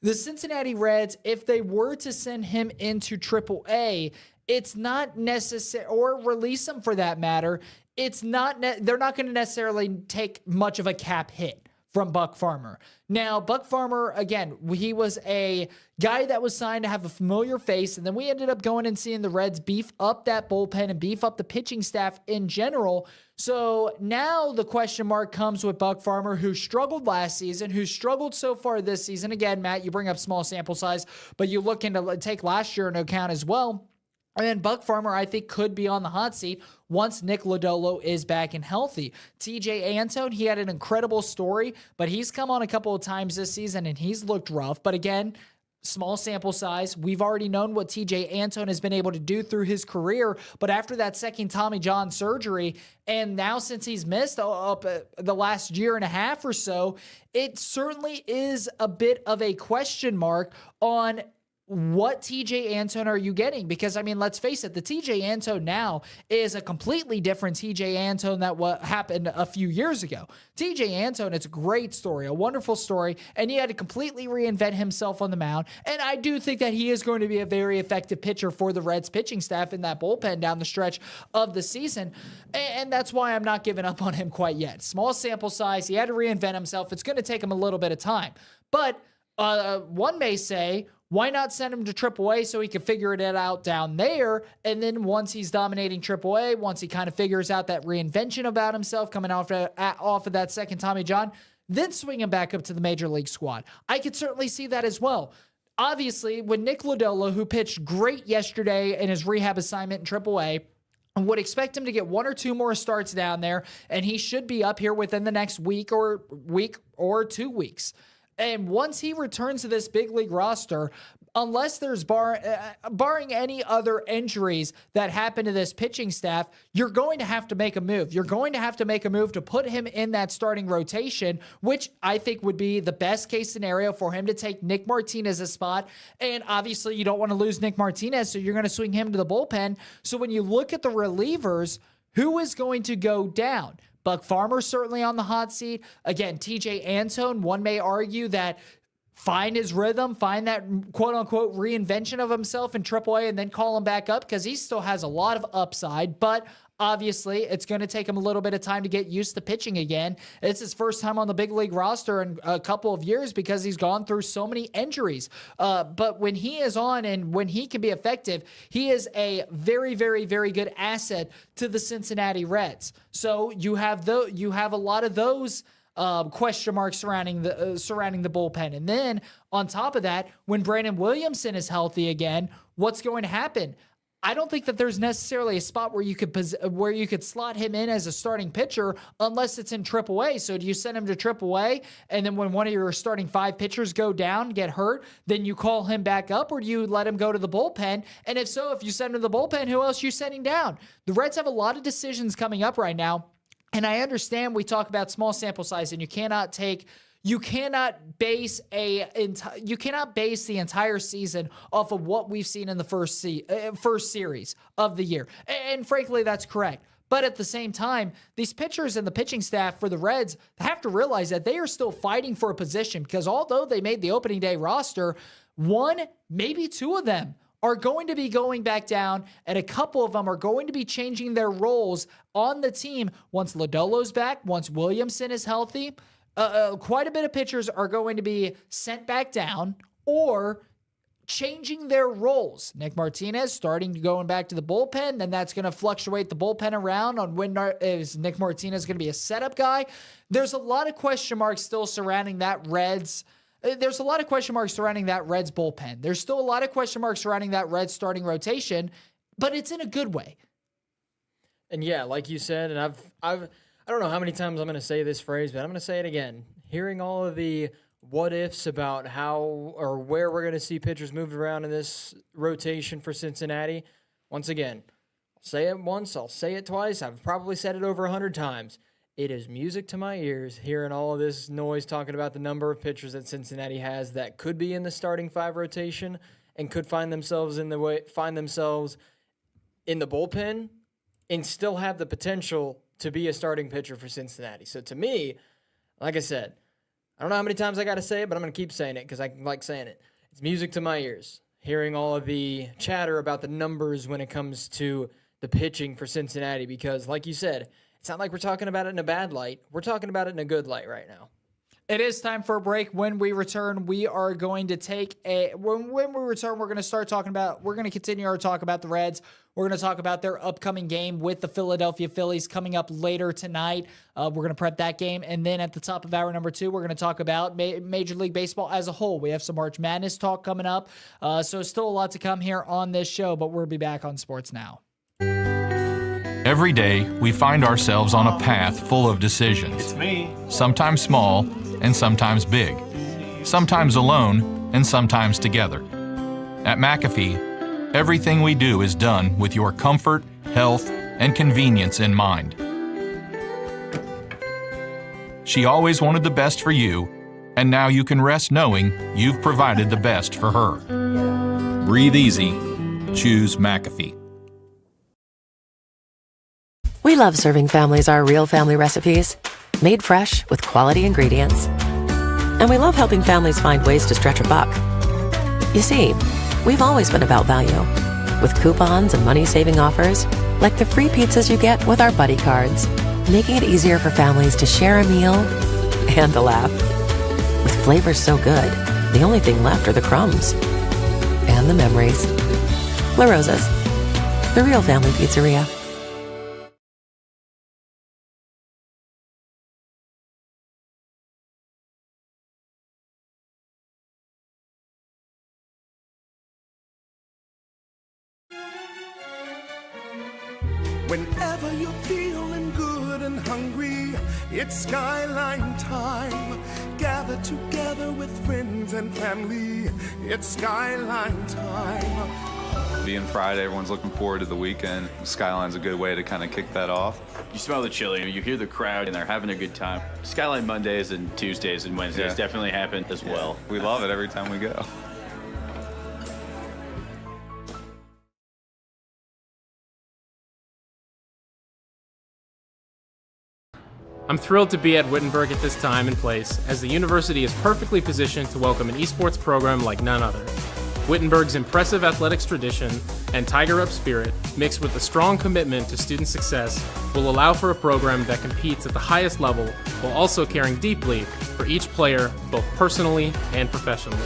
The Cincinnati Reds, if they were to send him into AAA, it's not necessary, or release him for that matter, it's not. They're not going to necessarily take much of a cap hit from Buck Farmer. Now, Buck Farmer, again, he was a guy that was signed to have a familiar face, and then we ended up going and seeing the Reds beef up that bullpen and beef up the pitching staff in general. So now the question mark comes with Buck Farmer, who struggled last season, who struggled so far this season. Again, Matt, you bring up small sample size, but you look into take last year into account as well. And Buck Farmer, I think, could be on the hot seat once Nick Lodolo is back and healthy. TJ Antone, he had an incredible story, but he's come on a couple of times this season and he's looked rough. But again, small sample size. We've already known what TJ Antone has been able to do through his career, but after that second Tommy John surgery, and now since he's missed up the last year and a half or so, it certainly is a bit of a question mark on what TJ Antone are you getting? Because, I mean, let's face it, the TJ Antone now is a completely different TJ Antone that what happened a few years ago. TJ Antone, it's a great story, a wonderful story, and he had to completely reinvent himself on the mound. And I do think that he is going to be a very effective pitcher for the Reds pitching staff in that bullpen down the stretch of the season. And that's why I'm not giving up on him quite yet. Small sample size, he had to reinvent himself. It's going to take him a little bit of time. But one may say, why not send him to AAA so he can figure it out down there? And then once he's dominating AAA, once he kind of figures out that reinvention about himself coming off of that second Tommy John, then swing him back up to the major league squad. I could certainly see that as well. Obviously, when Nick Lodolo, who pitched great yesterday in his rehab assignment in AAA, I would expect him to get 1 or 2 more starts down there, and he should be up here within the next week or 2 weeks. And once he returns to this big league roster, unless there's barring any other injuries that happen to this pitching staff, you're going to have to make a move. You're going to have to make a move to put him in that starting rotation, which I think would be the best case scenario for him to take Nick Martinez's spot. And obviously you don't want to lose Nick Martinez, so you're going to swing him to the bullpen. So when you look at the relievers, who is going to go down? Buck Farmer certainly on the hot seat. Again, TJ Antone, one may argue that find his rhythm, find that quote-unquote reinvention of himself in AAA and then call him back up because he still has a lot of upside, but obviously it's going to take him a little bit of time to get used to pitching again. It's his first time on the big league roster in a couple of years because he's gone through so many injuries. But when he is on and when he can be effective, he is a very, very, very good asset to the Cincinnati Reds. So you have a lot of those question marks surrounding the bullpen. And then on top of that, when Brandon Williamson is healthy again, what's going to happen? I don't think that there's necessarily a spot where you could slot him in as a starting pitcher unless it's in AAA. So do you send him to AAA and then when one of your starting 5 pitchers go down, get hurt, then you call him back up, or do you let him go to the bullpen? And if so, if you send him to the bullpen, who else are you sending down? The Reds have a lot of decisions coming up right now. And I understand we talk about small sample size and you cannot base the entire season off of what we've seen in the first series of the year. And frankly, that's correct. But at the same time, these pitchers and the pitching staff for the Reds have to realize that they are still fighting for a position because although they made the opening day roster, 1, maybe 2 of them are going to be going back down, and a couple of them are going to be changing their roles on the team once Lodolo's back, once Williamson is healthy. Quite a bit of pitchers are going to be sent back down or changing their roles. Nick Martinez going back to the bullpen, then that's going to fluctuate the bullpen around on when is Nick Martinez going to be a setup guy. There's a lot of question marks still surrounding that Reds. There's a lot of question marks surrounding that Reds bullpen. There's still a lot of question marks surrounding that Reds starting rotation, but it's in a good way. And yeah, like you said, and I don't know how many times I'm going to say this phrase, but I'm going to say it again. Hearing all of the what ifs about how or where we're going to see pitchers moved around in this rotation for Cincinnati. Once again, I'll say it once, I'll say it twice. I've probably said it over 100 times. It is music to my ears hearing all of this noise talking about the number of pitchers that Cincinnati has that could be in the starting 5 rotation and could find themselves in the bullpen and still have the potential to be a starting pitcher for Cincinnati. So to me, like I said, I don't know how many times I got to say it, but I'm going to keep saying it because I like saying it. It's music to my ears, hearing all of the chatter about the numbers when it comes to the pitching for Cincinnati because, like you said, it's not like we're talking about it in a bad light. We're talking about it in a good light right now. It is time for a break. When we return, we are going to when we return, we're going to continue our talk about the Reds. We're going to talk about their upcoming game with the Philadelphia Phillies coming up later tonight. We're going to prep that game. And then at the top of hour number 2, we're going to talk about Major League Baseball as a whole. We have some March Madness talk coming up. So still a lot to come here on this show, but we'll be back on Sports Now. Every day, we find ourselves on a path full of decisions. It's me. Sometimes small and sometimes big. Sometimes alone and sometimes together. At McAfee, everything we do is done with your comfort, health, and convenience in mind. She always wanted the best for you, and now you can rest knowing you've provided the best for her. Breathe easy. Choose McAfee. We love serving families our real family recipes, made fresh with quality ingredients. And we love helping families find ways to stretch a buck. You see, we've always been about value, with coupons and money-saving offers, like the free pizzas you get with our buddy cards, making it easier for families to share a meal and a laugh. With flavors so good, the only thing left are the crumbs and the memories. La Rosa's, the real family pizzeria. Whenever you're feeling good and hungry, it's Skyline time. Gather together with friends and family. It's Skyline time. Being Friday, everyone's looking forward to the weekend. Skyline's a good way to kind of kick that off. You smell the chili, you hear the crowd, and they're having a good time. Skyline Mondays and Tuesdays and Wednesdays definitely happen as well. We love it every time we go. I'm thrilled to be at Wittenberg at this time and place, as the university is perfectly positioned to welcome an esports program like none other. Wittenberg's impressive athletics tradition and Tiger Up spirit, mixed with a strong commitment to student success, will allow for a program that competes at the highest level while also caring deeply for each player, both personally and professionally.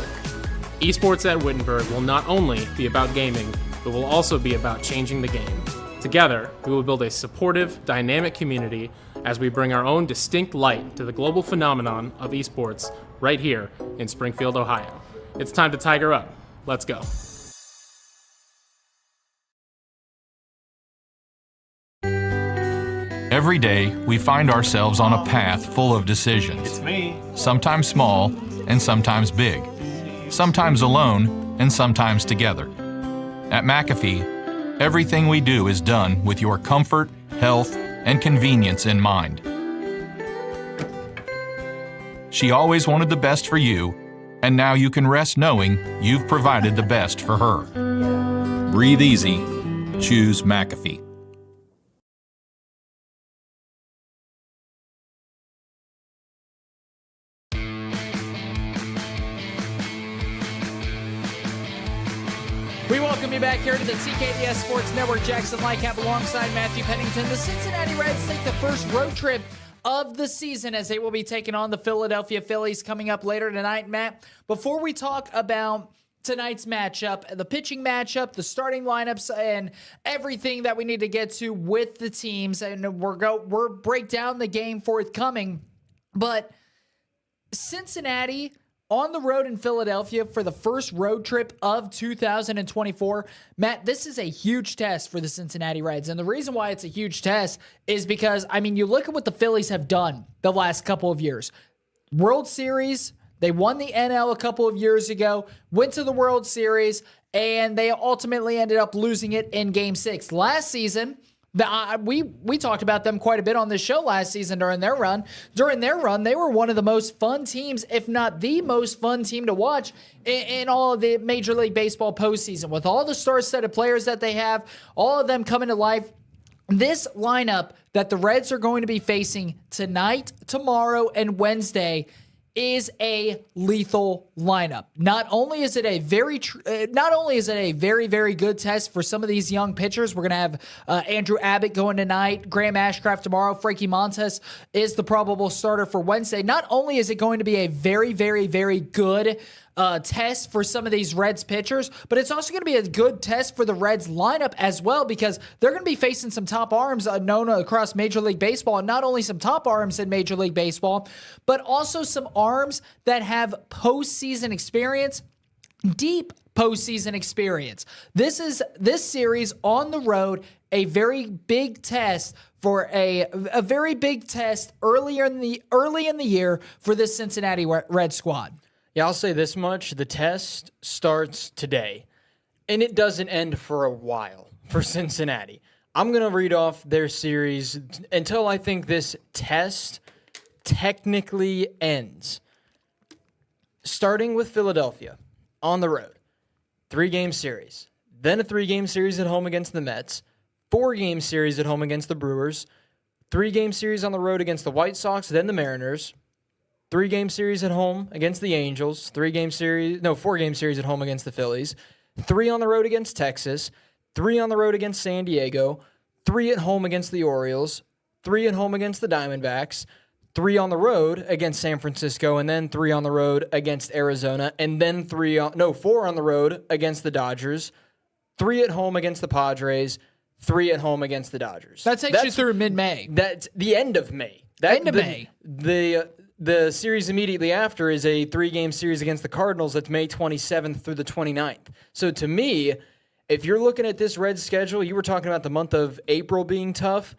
Esports at Wittenberg will not only be about gaming, but will also be about changing the game. Together, we will build a supportive, dynamic community as we bring our own distinct light to the global phenomenon of esports right here in Springfield, Ohio. It's time to Tiger Up. Let's go. Every day, we find ourselves on a path full of decisions. It's me. Sometimes small and sometimes big. Sometimes alone and sometimes together. At McAfee, everything we do is done with your comfort, health, and convenience in mind. She always wanted the best for you, and now you can rest knowing you've provided the best for her. Breathe easy. Choose McAfee. We welcome you back here to the TKDS Sports Network. Jackson Lightcap alongside Matthew Pennington. The Cincinnati Reds take the first road trip of the season as they will be taking on the Philadelphia Phillies coming up later tonight. Matt, before we talk about tonight's matchup, the pitching matchup, the starting lineups, and everything that we need to get to with the teams, and we're break down the game forthcoming, but Cincinnati on the road in Philadelphia for the first road trip of 2024. Matt, this is a huge test for the Cincinnati Reds. And the reason why it's a huge test is because, I mean, you look at what the Phillies have done the last couple of years. World Series, they won the NL a couple of years ago, went to the World Series, and they ultimately ended up losing it in Game 6. Last season, we talked about them quite a bit on this show last season during their run. During their run, they were one of the most fun teams, if not the most fun team to watch in all of the Major League Baseball postseason. With all the star-studded players that they have, all of them coming to life, this lineup that the Reds are going to be facing tonight, tomorrow, and Wednesday is a lethal lineup. Not only is it a very, very good test for some of these young pitchers. We're going to have Andrew Abbott going tonight, Graham Ashcraft tomorrow, Frankie Montes is the probable starter for Wednesday. Not only is it going to be a very, very good test for some of these Reds pitchers, but it's also going to be a good test for the Reds lineup as well, because they're going to be facing some top arms known across Major League Baseball, and not only some top arms in Major League Baseball, but also some arms that have postseason experience, deep postseason experience. This series on the road, a very big test for a very big test early in the year for this Cincinnati Red squad. Yeah, I'll say this much. The test starts today, and it doesn't end for a while for Cincinnati. I'm going to read off their series until I think this test technically ends. Starting with Philadelphia on the road, 3-game series. Then a 3-game series at home against the Mets, 4-game series at home against the Brewers, 3-game series on the road against the White Sox, then the Mariners, 3-game series at home against the Angels, 4-game series at home against the Phillies, 3 on the road against Texas, 3 on the road against San Diego, 3 at home against the Orioles, 3 at home against the Diamondbacks, 3 on the road against San Francisco, and then 3 on the road against Arizona, and then 4 on the road against the Dodgers, 3 at home against the Padres, 3 at home against the Dodgers. That takes you through mid-May. That's the end of May. May. The series immediately after is a 3-game series against the Cardinals. That's May 27th through the 29th. So to me, if you're looking at this Reds schedule, you were talking about the month of April being tough.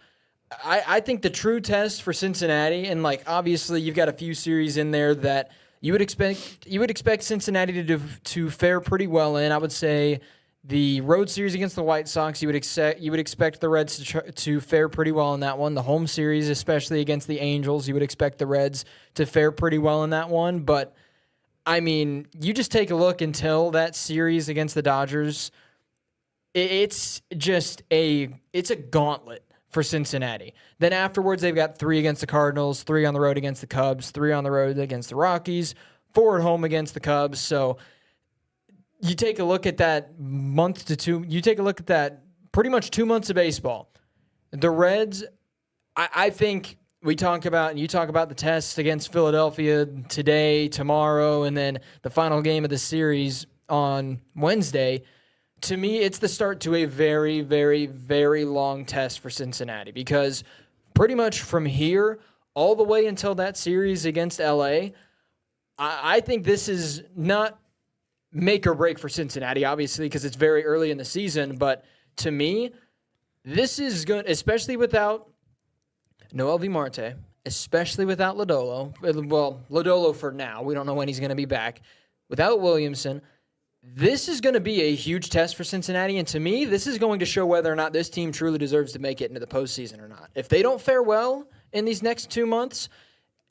I think the true test for Cincinnati, and obviously you've got a few series in there that you would expect Cincinnati to fare pretty well in. I would say the road series against the White Sox, you would expect the Reds to fare pretty well in that one. The home series, especially against the Angels, you would expect the Reds to fare pretty well in that one. But I mean, you just take a look until that series against the Dodgers. It's a gauntlet for Cincinnati. Then afterwards, they've got 3 against the Cardinals, 3 on the road against the Cubs, 3 on the road against the Rockies, 4 at home against the Cubs. So you take a look at that month to 2. You take a look at that pretty much 2 months of baseball. The Reds, I think you talk about the tests against Philadelphia today, tomorrow, and then the final game of the series on Wednesday. To me, it's the start to a very, very, very long test for Cincinnati, because pretty much from here all the way until that series against LA, I think this is not make or break for Cincinnati, obviously, because it's very early in the season. But to me, this is good, especially without Noel V. Marte, especially without Lodolo. Well, Lodolo for now. We don't know when he's going to be back. Without Williamson, this is going to be a huge test for Cincinnati, and to me, this is going to show whether or not this team truly deserves to make it into the postseason or not. If they don't fare well in these next 2 months,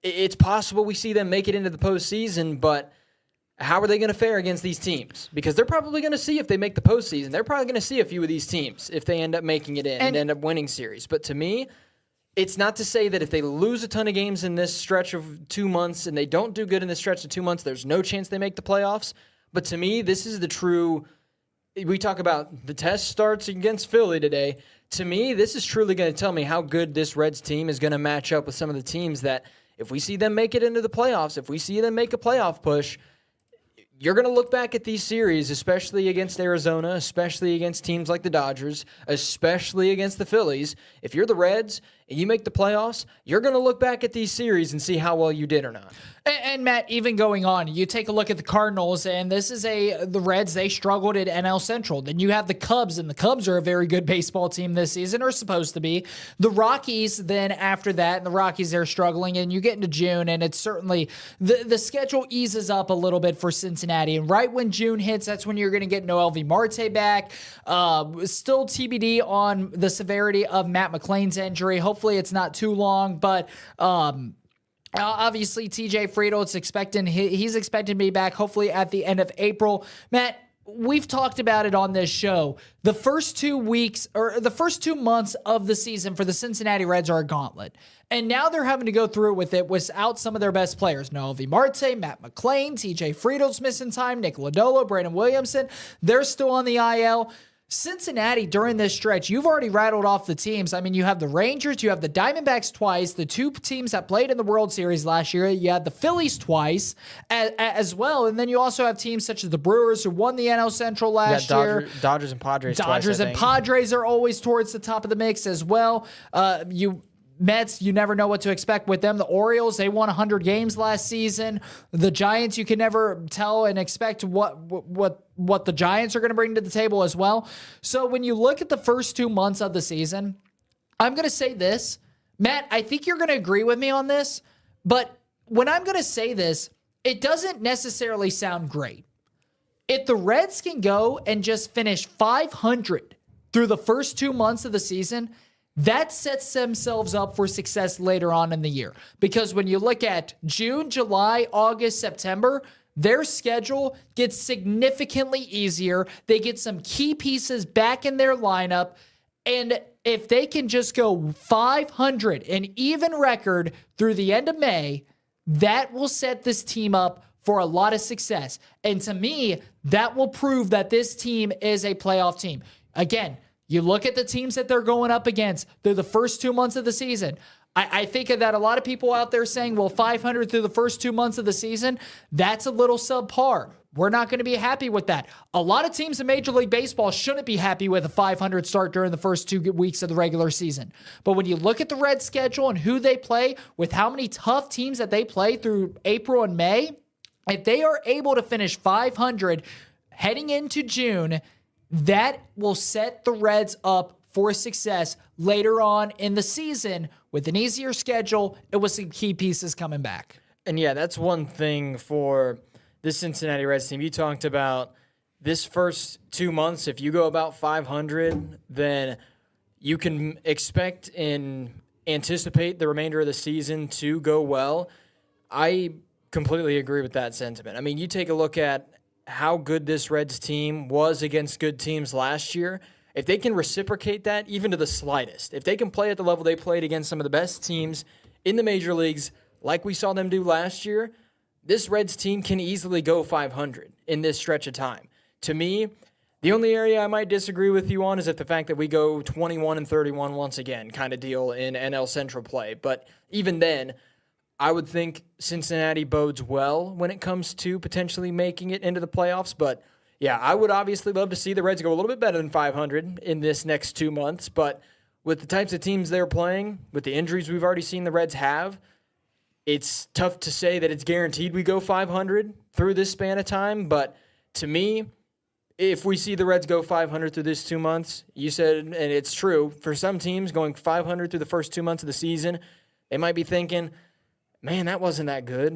it's possible we see them make it into the postseason, but how are they going to fare against these teams? Because they're probably going to see if they make the postseason. They're probably going to see a few of these teams if they end up making it in and end up winning series. But to me, it's not to say that if they lose a ton of games in this stretch of 2 months and they don't do good in this stretch of 2 months, there's no chance they make the playoffs. But to me, this is the true – we talk about the test starts against Philly today. To me, this is truly going to tell me how good this Reds team is going to match up with some of the teams that if we see them make it into the playoffs, if we see them make a playoff push, you're going to look back at these series, especially against Arizona, especially against teams like the Dodgers, especially against the Phillies. If you're the Reds and you make the playoffs, you're going to look back at these series and see how well you did or not. And Matt, even going on, you take a look at the Cardinals, and this is the Reds, they struggled at NL Central. Then you have the Cubs, and the Cubs are a very good baseball team this season, or supposed to be. The Rockies, then after that, and the Rockies, they're struggling, and you get into June, and it's certainly, the schedule eases up a little bit for Cincinnati. And right when June hits, that's when you're going to get Noel V. Marte back. Still TBD on the severity of Matt McClain's injury. Hopefully it's not too long, but obviously TJ Friedl, he's expecting to be back hopefully at the end of April. Matt, we've talked about it on this show. The first 2 weeks or the first 2 months of the season for the Cincinnati Reds are a gauntlet. And now they're having to go through with it without some of their best players. Noel V. Marte, Matt McClain, TJ Friedl's missing time, Nick Lodolo, Brandon Williamson. They're still on the IL. Cincinnati, during this stretch, you've already rattled off the teams. I mean, you have the Rangers, you have the Diamondbacks twice, the 2 teams that played in the World Series last year. You had the Phillies twice as well. And then you also have teams such as the Brewers, who won the NL Central last year. Dodgers and Padres Dodgers twice, and Padres are always towards the top of the mix as well. Mets, you never know what to expect with them. The Orioles, they won 100 games last season. The Giants, you can never tell and expect what the Giants are going to bring to the table as well. So when you look at the first 2 months of the season, I'm going to say this. Matt, I think you're going to agree with me on this, but when I'm going to say this, it doesn't necessarily sound great. If the Reds can go and just finish 500 through the first 2 months of the season, that sets themselves up for success later on in the year. Because when you look at June, July, August, September, their schedule gets significantly easier. They get some key pieces back in their lineup. And if they can just go 500, an even record through the end of May, that will set this team up for a lot of success. And to me, that will prove that this team is a playoff team. Again, you look at the teams that they're going up against through the first 2 months of the season. I think that a lot of people out there saying, well, 500 through the first 2 months of the season, that's a little subpar. We're not going to be happy with that. A lot of teams in Major League Baseball shouldn't be happy with a 500 start during the first 2 weeks of the regular season. But when you look at the Reds' schedule and who they play, with how many tough teams that they play through April and May, if they are able to finish 500 heading into June, that will set the Reds up for success later on in the season with an easier schedule and with some key pieces coming back. And yeah, that's one thing for this Cincinnati Reds team. You talked about this first 2 months. If you go about 500, then you can expect and anticipate the remainder of the season to go well. I completely agree with that sentiment. I mean, you take a look at how good this Reds team was against good teams last year. If they can reciprocate that even to the slightest, if they can play at the level they played against some of the best teams in the major leagues like we saw them do last year, this Reds team can easily go 500 in this stretch of time. To me, the only area I might disagree with you on is at the fact that we go 21-31 once again kind of deal in NL Central play. But even then, I would think Cincinnati bodes well when it comes to potentially making it into the playoffs. But yeah, I would obviously love to see the Reds go a little bit better than 500 in this next 2 months. But with the types of teams they're playing, with the injuries we've already seen the Reds have, it's tough to say that it's guaranteed we go 500 through this span of time. But to me, if we see the Reds go 500 through this 2 months, you said, and it's true, for some teams going 500 through the first 2 months of the season, they might be thinking, man, that wasn't that good.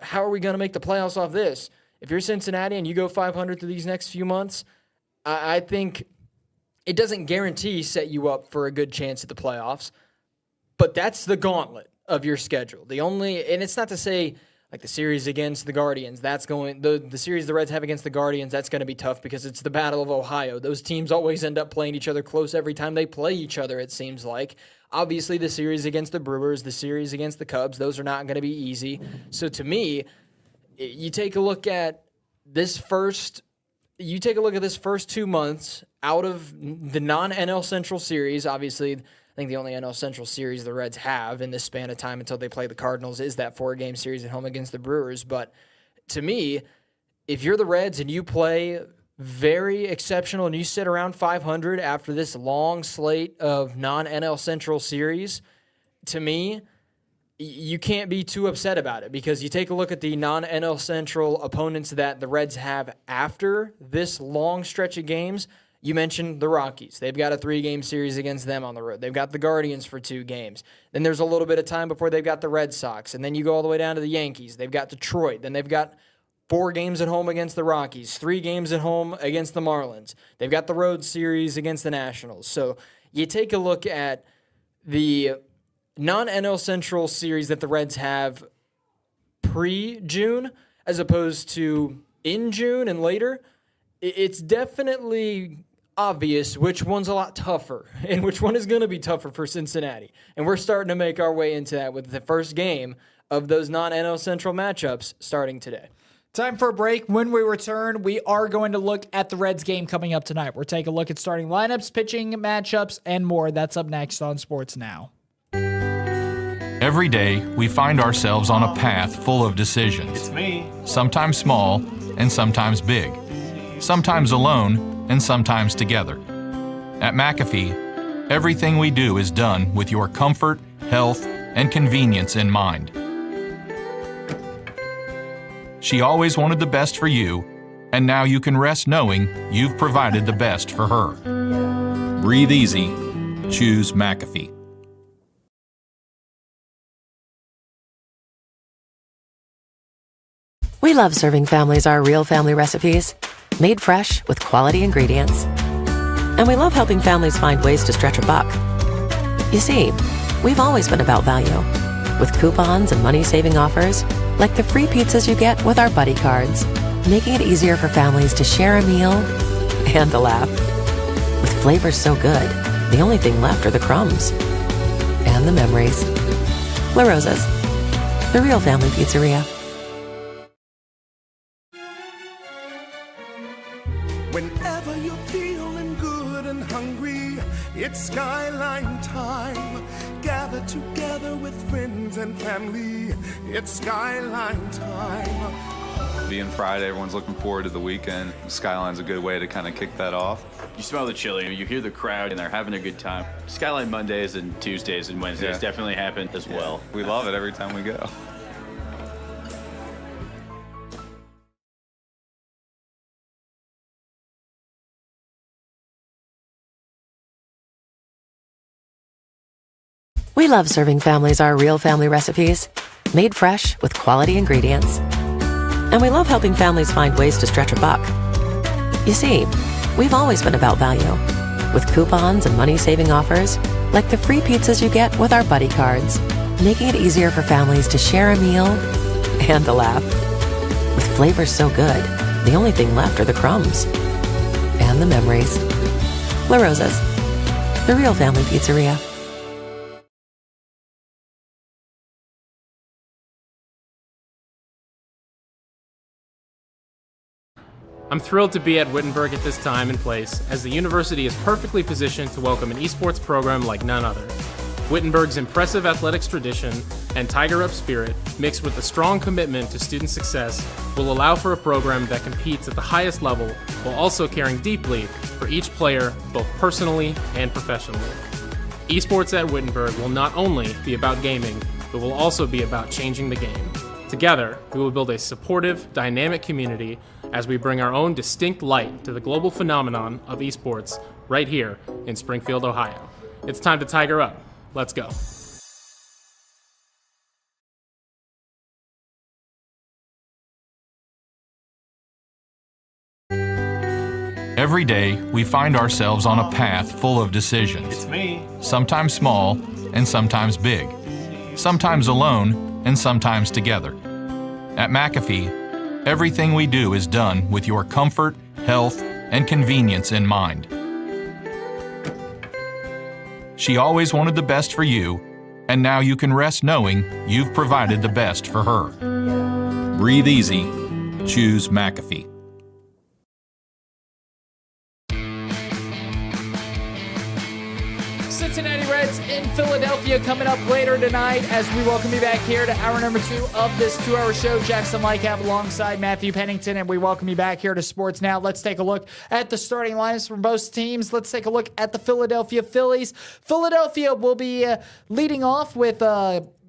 How are we going to make the playoffs off this? If you're Cincinnati and you go 500 through these next few months, I think it doesn't guarantee set you up for a good chance at the playoffs, but that's the gauntlet of your schedule. And it's not to say like the series against the Guardians, the series the Reds have against the Guardians, that's going to be tough because it's the Battle of Ohio. Those teams always end up playing each other close every time they play each other, it seems like. Obviously, the series against the Brewers, the series against the Cubs, those are not going to be easy. So to me, you take a look at this first 2 months out of the non-NL Central series. Obviously, I think the only NL Central series the Reds have in this span of time until they play the Cardinals is that 4-game series at home against the Brewers. But to me, if you're the Reds and you play very exceptional and you sit around 500 after this long slate of non-NL Central series, to me, you can't be too upset about it because you take a look at the non-NL Central opponents that the Reds have after this long stretch of games. You mentioned the Rockies. They've got a 3-game series against them on the road. They've got the Guardians for 2 games. Then there's a little bit of time before they've got the Red Sox. And then you go all the way down to the Yankees. They've got Detroit. Then they've got 4 games at home against the Rockies, 3 games at home against the Marlins. They've got the road series against the Nationals. So you take a look at the non-NL Central series that the Reds have pre-June as opposed to in June and later. It's definitely obvious which one's a lot tougher and which one is going to be tougher for Cincinnati. And we're starting to make our way into that with the first game of those non-NL Central matchups starting today. Time for a break. When we return, we are going to look at the Reds game coming up tonight. We'll take a look at starting lineups, pitching matchups, and more. That's up next on Sports Now. Every day, we find ourselves on a path full of decisions. It's me. Sometimes small and sometimes big. Sometimes alone and sometimes together. At McAfee, everything we do is done with your comfort, health, and convenience in mind. She always wanted the best for you, and now you can rest knowing you've provided the best for her. Breathe easy. Choose McAfee. We love serving families our real family recipes, made fresh with quality ingredients. And we love helping families find ways to stretch a buck. You see, we've always been about value, with coupons and money-saving offers, like the free pizzas you get with our buddy cards, making it easier for families to share a meal and a laugh. With flavors so good, the only thing left are the crumbs and the memories. La Rosa's, the real family pizzeria. Whenever you're feeling good and hungry, it's Skyline time. Gather together with friends and family. It's Skyline time. Being Friday, everyone's looking forward to the weekend. Skyline's a good way to kind of kick that off. You smell the chili, you hear the crowd, and they're having a good time. Skyline Mondays and Tuesdays and Wednesdays definitely happen as well. We love it every time we go. We love serving families our real family recipes, made fresh with quality ingredients. And we love helping families find ways to stretch a buck. You see, we've always been about value, with coupons and money-saving offers, like the free pizzas you get with our buddy cards, making it easier for families to share a meal and a laugh. With flavors so good, the only thing left are the crumbs and the memories. La Rosa's, the real family pizzeria. I'm thrilled to be at Wittenberg at this time and place, as the university is perfectly positioned to welcome an esports program like none other. Wittenberg's impressive athletics tradition and Tiger-Up spirit, mixed with a strong commitment to student success, will allow for a program that competes at the highest level while also caring deeply for each player, both personally and professionally. Esports at Wittenberg will not only be about gaming, but will also be about changing the game. Together, we will build a supportive, dynamic community as we bring our own distinct light to the global phenomenon of esports right here in Springfield, Ohio. It's time to Tiger Up. Let's go. Every day, we find ourselves on a path full of decisions. It's me. Sometimes small and sometimes big. Sometimes alone and sometimes together. At McAfee, everything we do is done with your comfort, health, and convenience in mind. She always wanted the best for you, and now you can rest knowing you've provided the best for her. Breathe easy. Choose McAfee. Cincinnati Reds in Philadelphia coming up later tonight as we welcome you back here to hour number 2 of this 2-hour show. Jackson Lightcap alongside Matthew Pennington, and we welcome you back here to Sports Now. Let's take a look at the starting lineups from both teams. Let's take a look at the Philadelphia Phillies. Philadelphia will be leading off with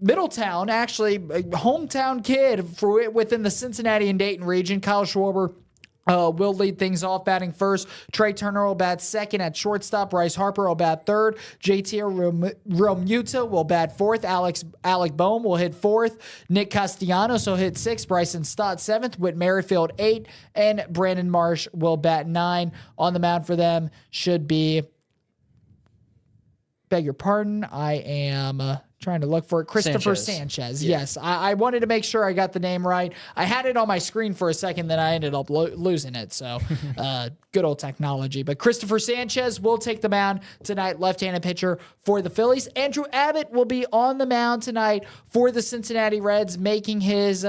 Middletown, actually a hometown kid for within the Cincinnati and Dayton region. Kyle Schwarber will lead things off, batting first. Trey Turner will bat second at shortstop. Bryce Harper will bat third. JT Realmuto will bat fourth. Alec Boehm will hit fourth. Nick Castellanos will hit sixth. Bryson Stott seventh. Whit Merrifield 8. And Brandon Marsh will bat 9. On the mound for them should be, beg your pardon, I am trying to look for it. Christopher Sanchez. Yeah. Yes, I wanted to make sure I got the name right. I had it on my screen for a second, then I ended up losing it. So good old technology. But Christopher Sanchez will take the mound tonight, left-handed pitcher for the Phillies. Andrew Abbott will be on the mound tonight for the Cincinnati Reds, making his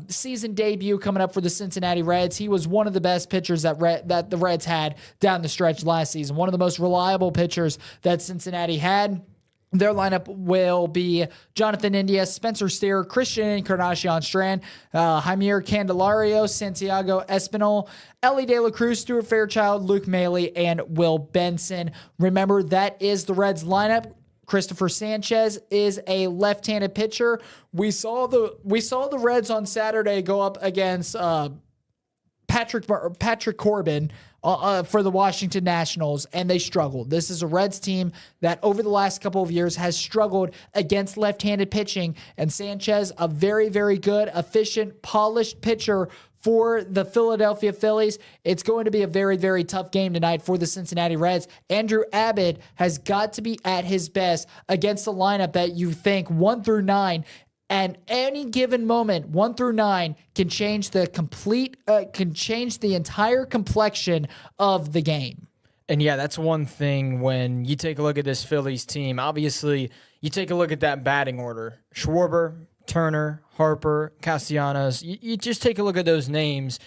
season debut coming up for the Cincinnati Reds. He was one of the best pitchers that the Reds had down the stretch last season. One of the most reliable pitchers that Cincinnati had. Their lineup will be Jonathan India, Spencer Steer, Christian Encarnacion Strand, Jaimier Candelario, Santiago Espinal, Ellie De La Cruz, Stuart Fairchild, Luke Maley, and Will Benson. Remember, that is the Reds lineup. Christopher Sanchez is a left-handed pitcher. We saw the Reds on Saturday go up against Patrick Corbin for the Washington Nationals, and they struggled. This is a Reds team that over the last couple of years has struggled against left-handed pitching, and Sanchez, a very, very good, efficient, polished pitcher for the Philadelphia Phillies. It's going to be a very, very tough game tonight for the Cincinnati Reds. Andrew Abbott has got to be at his best against a lineup that you think 1 through 9, and any given moment, 1 through 9, can change the entire complexion of the game. And yeah, that's one thing when you take a look at this Phillies team. Obviously, you take a look at that batting order. Schwarber, Turner, Harper, Castellanos. You just take a look at those names,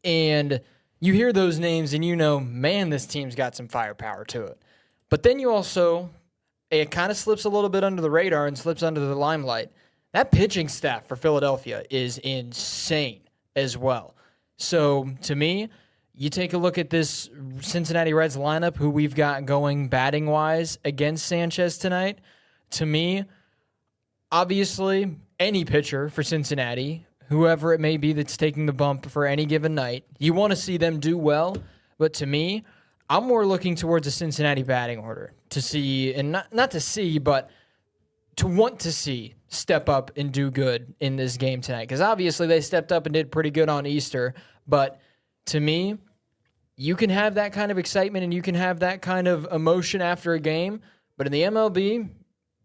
and you hear those names, and you know, man, this team's got some firepower to it. But then you also, it kind of slips a little bit under the radar and slips under the limelight. That pitching staff for Philadelphia is insane as well. So, to me, you take a look at this Cincinnati Reds lineup, who we've got going batting-wise against Sanchez tonight. To me, obviously, any pitcher for Cincinnati, whoever it may be that's taking the bump for any given night, you want to see them do well. But to me, I'm more looking towards a Cincinnati batting order to see, and not to see, but to want to see step up and do good in this game tonight. Because obviously they stepped up and did pretty good on Easter. But to me, you can have that kind of excitement and you can have that kind of emotion after a game. But in the MLB,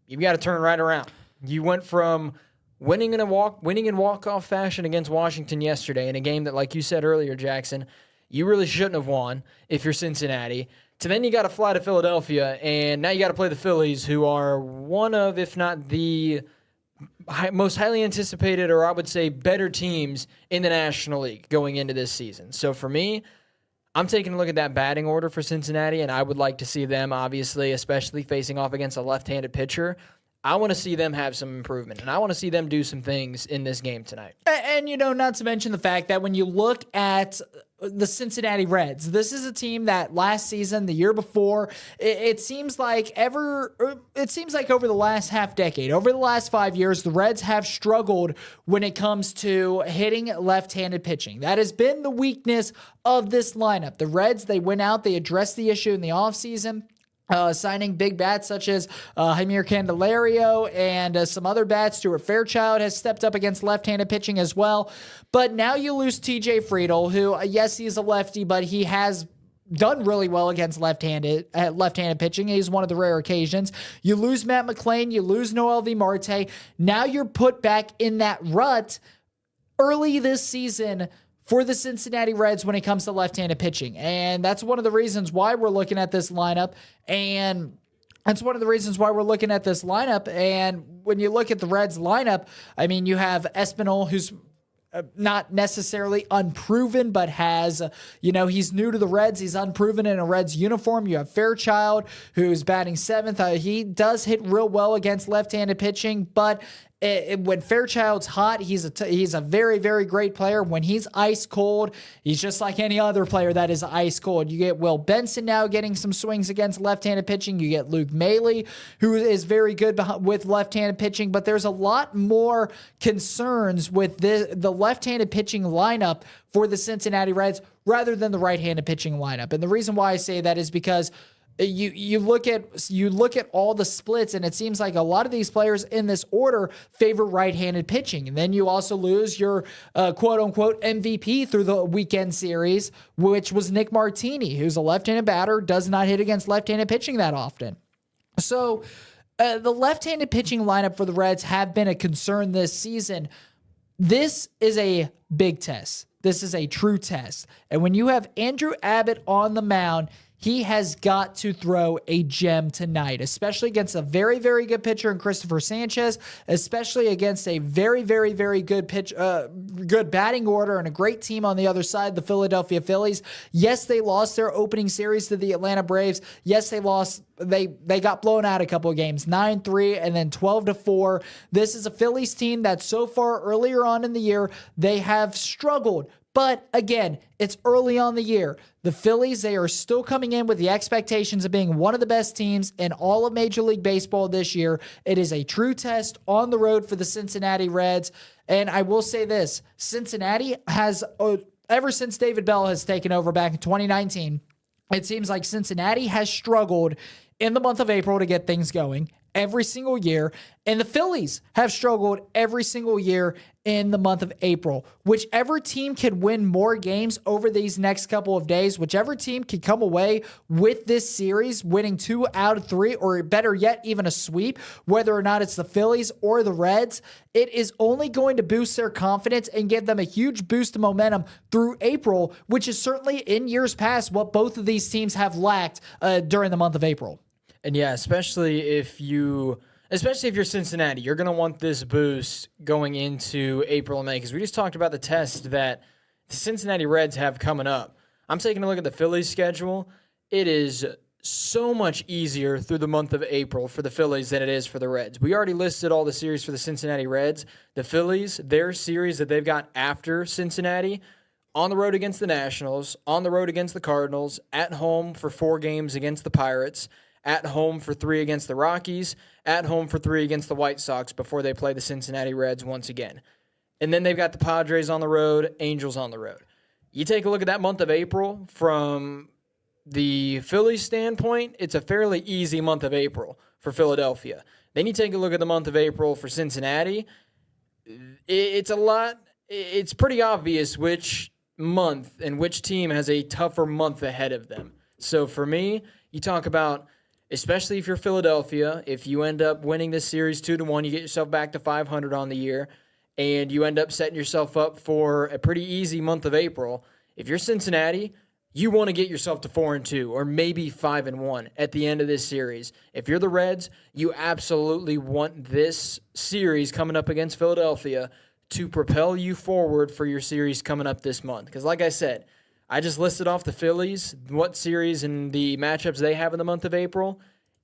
you've got to turn right around. You went from winning in walk-off fashion against Washington yesterday in a game that, like you said earlier, Jackson, you really shouldn't have won if you're Cincinnati. To then you got to fly to Philadelphia, and now you got to play the Phillies, who are one of, if not the most highly anticipated, or I would say better teams in the National League going into this season. So for me, I'm taking a look at that batting order for Cincinnati, and I would like to see them, obviously, especially facing off against a left-handed pitcher. I want to see them have some improvement, and I want to see them do some things in this game tonight. And, not to mention the fact that when you look at the Cincinnati Reds, this is a team that last season, the year before, it seems like over the last half decade, over the last 5 years, the Reds have struggled when it comes to hitting left-handed pitching. That has been the weakness of this lineup. The Reds, they went out, they addressed the issue in the offseason. Signing big bats such as Jaime Candelario and some other bats. Stuart Fairchild has stepped up against left-handed pitching as well. But now you lose T.J. Friedl, who, yes, he's a lefty, but he has done really well against left-handed pitching. He's one of the rare occasions. You lose Matt McClain. You lose Noel V. Marte. Now you're put back in that rut early this season for the Cincinnati Reds when it comes to left-handed pitching. And that's one of the reasons why we're looking at this lineup. And when you look at the Reds lineup, I mean, you have Espinal, who's not necessarily unproven, but has, he's new to the Reds. He's unproven in a Reds uniform. You have Fairchild, who's batting 7th. He does hit real well against left-handed pitching, but when Fairchild's hot, he's a very, very great player. When he's ice cold, he's just like any other player that is ice cold. You get Will Benson now getting some swings against left-handed pitching. You get Luke Maile, who is very good with left-handed pitching. But there's a lot more concerns with the left-handed pitching lineup for the Cincinnati Reds rather than the right-handed pitching lineup. And the reason why I say that is because you look at all the splits, and it seems like a lot of these players in this order favor right-handed pitching. And then you also lose your quote-unquote MVP through the weekend series, which was Nick Martini, who's a left-handed batter, does not hit against left-handed pitching that often. So the left-handed pitching lineup for the Reds have been a concern this season. This is a big test. This is a true test. And when you have Andrew Abbott on the mound, he has got to throw a gem tonight, especially against a very, very good pitcher in Christopher Sanchez, especially against a very, very, very good good batting order and a great team on the other side, the Philadelphia Phillies. Yes, they lost their opening series to the Atlanta Braves. Yes, they lost. They got blown out a couple of games, 9-3 and then 12-4. This is a Phillies team that so far earlier on in the year, they have struggled. But again, it's early on the year. The Phillies, they are still coming in with the expectations of being one of the best teams in all of Major League Baseball this year. It is a true test on the road for the Cincinnati Reds. And I will say this, Cincinnati has, ever since David Bell has taken over back in 2019, It seems like Cincinnati has struggled in the month of April to get things going every single year, and the Phillies have struggled every single year in the month of April. Whichever team can win more games over these next couple of days, whichever team can come away with this series winning 2 out of 3, or better yet, even a sweep, whether or not it's the Phillies or the Reds, it is only going to boost their confidence and give them a huge boost of momentum through April, which is certainly in years past what both of these teams have lacked during the month of April. And yeah, especially if you're Cincinnati, you're going to want this boost going into April and May, because we just talked about the test that the Cincinnati Reds have coming up. I'm taking a look at the Phillies schedule. It is so much easier through the month of April for the Phillies than it is for the Reds. We already listed all the series for the Cincinnati Reds. The Phillies, their series that they've got after Cincinnati, on the road against the Nationals, on the road against the Cardinals, at home for 4 games against the Pirates, at home for 3 against the Rockies, at home for 3 against the White Sox before they play the Cincinnati Reds once again. And then they've got the Padres on the road, Angels on the road. You take a look at that month of April from the Phillies standpoint, it's a fairly easy month of April for Philadelphia. Then you take a look at the month of April for Cincinnati. It's pretty obvious which month and which team has a tougher month ahead of them. So for me, you talk about, especially if you're Philadelphia, if you end up winning this series 2-1, you get yourself back to 500 on the year, and you end up setting yourself up for a pretty easy month of April. If you're Cincinnati, you want to get yourself to 4-2 or maybe 5-1 at the end of this series. If you're the Reds, you absolutely want this series coming up against Philadelphia to propel you forward for your series coming up this month. Because like I said, I just listed off the Phillies, what series and the matchups they have in the month of April.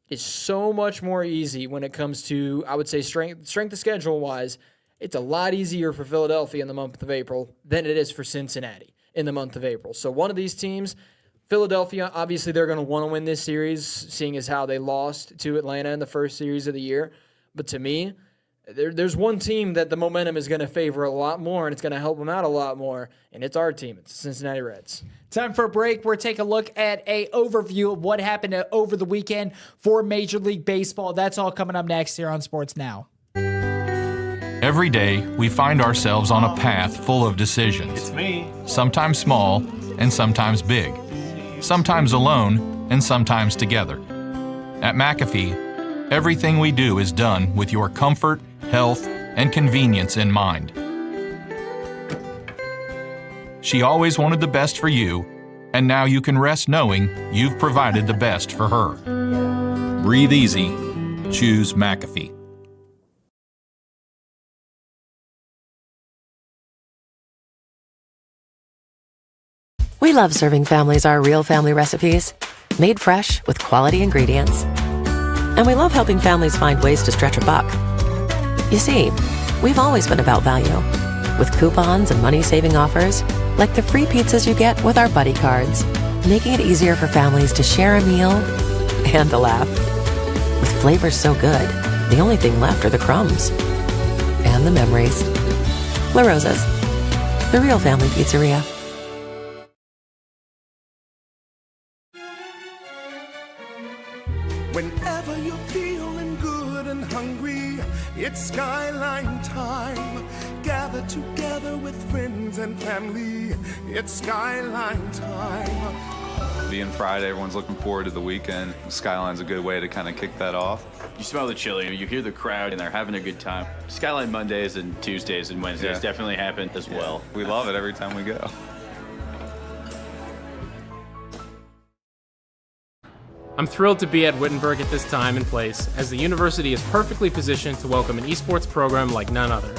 It's so much more easy when it comes to, I would say, strength of schedule-wise. It's a lot easier for Philadelphia in the month of April than it is for Cincinnati in the month of April. So one of these teams, Philadelphia, obviously they're going to want to win this series, seeing as how they lost to Atlanta in the first series of the year. But to me, there's one team that the momentum is going to favor a lot more, and it's going to help them out a lot more, and it's our team. It's the Cincinnati Reds. Time for a break. We're taking a look at an overview of what happened over the weekend for Major League Baseball. That's all coming up next here on Sports Now. Every day, we find ourselves on a path full of decisions. It's me. Sometimes small and sometimes big. Sometimes alone and sometimes together. At McAfee, everything we do is done with your comfort, health, and convenience in mind. She always wanted the best for you, and now you can rest knowing you've provided the best for her. Breathe easy. Choose McAfee. We love serving families our real family recipes, made fresh with quality ingredients. And we love helping families find ways to stretch a buck. You see, we've always been about value, with coupons and money-saving offers, like the free pizzas you get with our buddy cards, making it easier for families to share a meal and a laugh. With flavors so good, the only thing left are the crumbs. And the memories. La Rosa's, the real family pizzeria. Whenever you're feeling good and hungry, it's Skyline time. Gather together with friends and family. It's Skyline time. Being Friday, everyone's looking forward to the weekend. Skyline's a good way to kind of kick that off. You smell the chili, you hear the crowd, and they're having a good time. Skyline Mondays and Tuesdays and Wednesdays definitely happen as well. We love it every time we go. I'm thrilled to be at Wittenberg at this time and place, as the university is perfectly positioned to welcome an esports program like none other.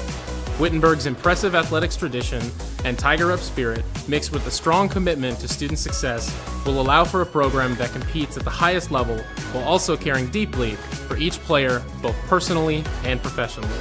Wittenberg's impressive athletics tradition and tiger-up spirit, mixed with a strong commitment to student success, will allow for a program that competes at the highest level while also caring deeply for each player, both personally and professionally.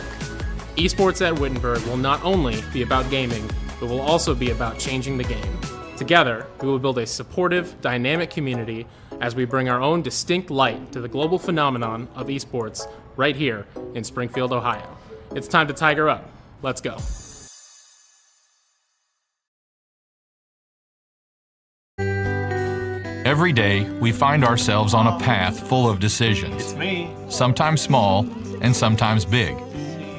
Esports at Wittenberg will not only be about gaming, but will also be about changing the game. Together, we will build a supportive, dynamic community as we bring our own distinct light to the global phenomenon of esports right here in Springfield, Ohio. It's time to tiger up. Let's go. Every day, we find ourselves on a path full of decisions. It's me. Sometimes small and sometimes big.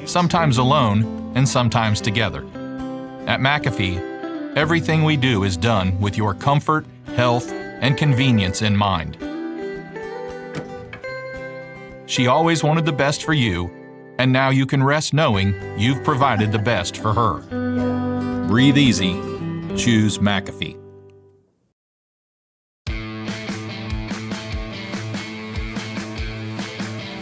Sometimes alone and sometimes together. At McAfee, everything we do is done with your comfort, health, and convenience in mind. She always wanted the best for you, and now you can rest knowing you've provided the best for her. Breathe easy. Choose McAfee.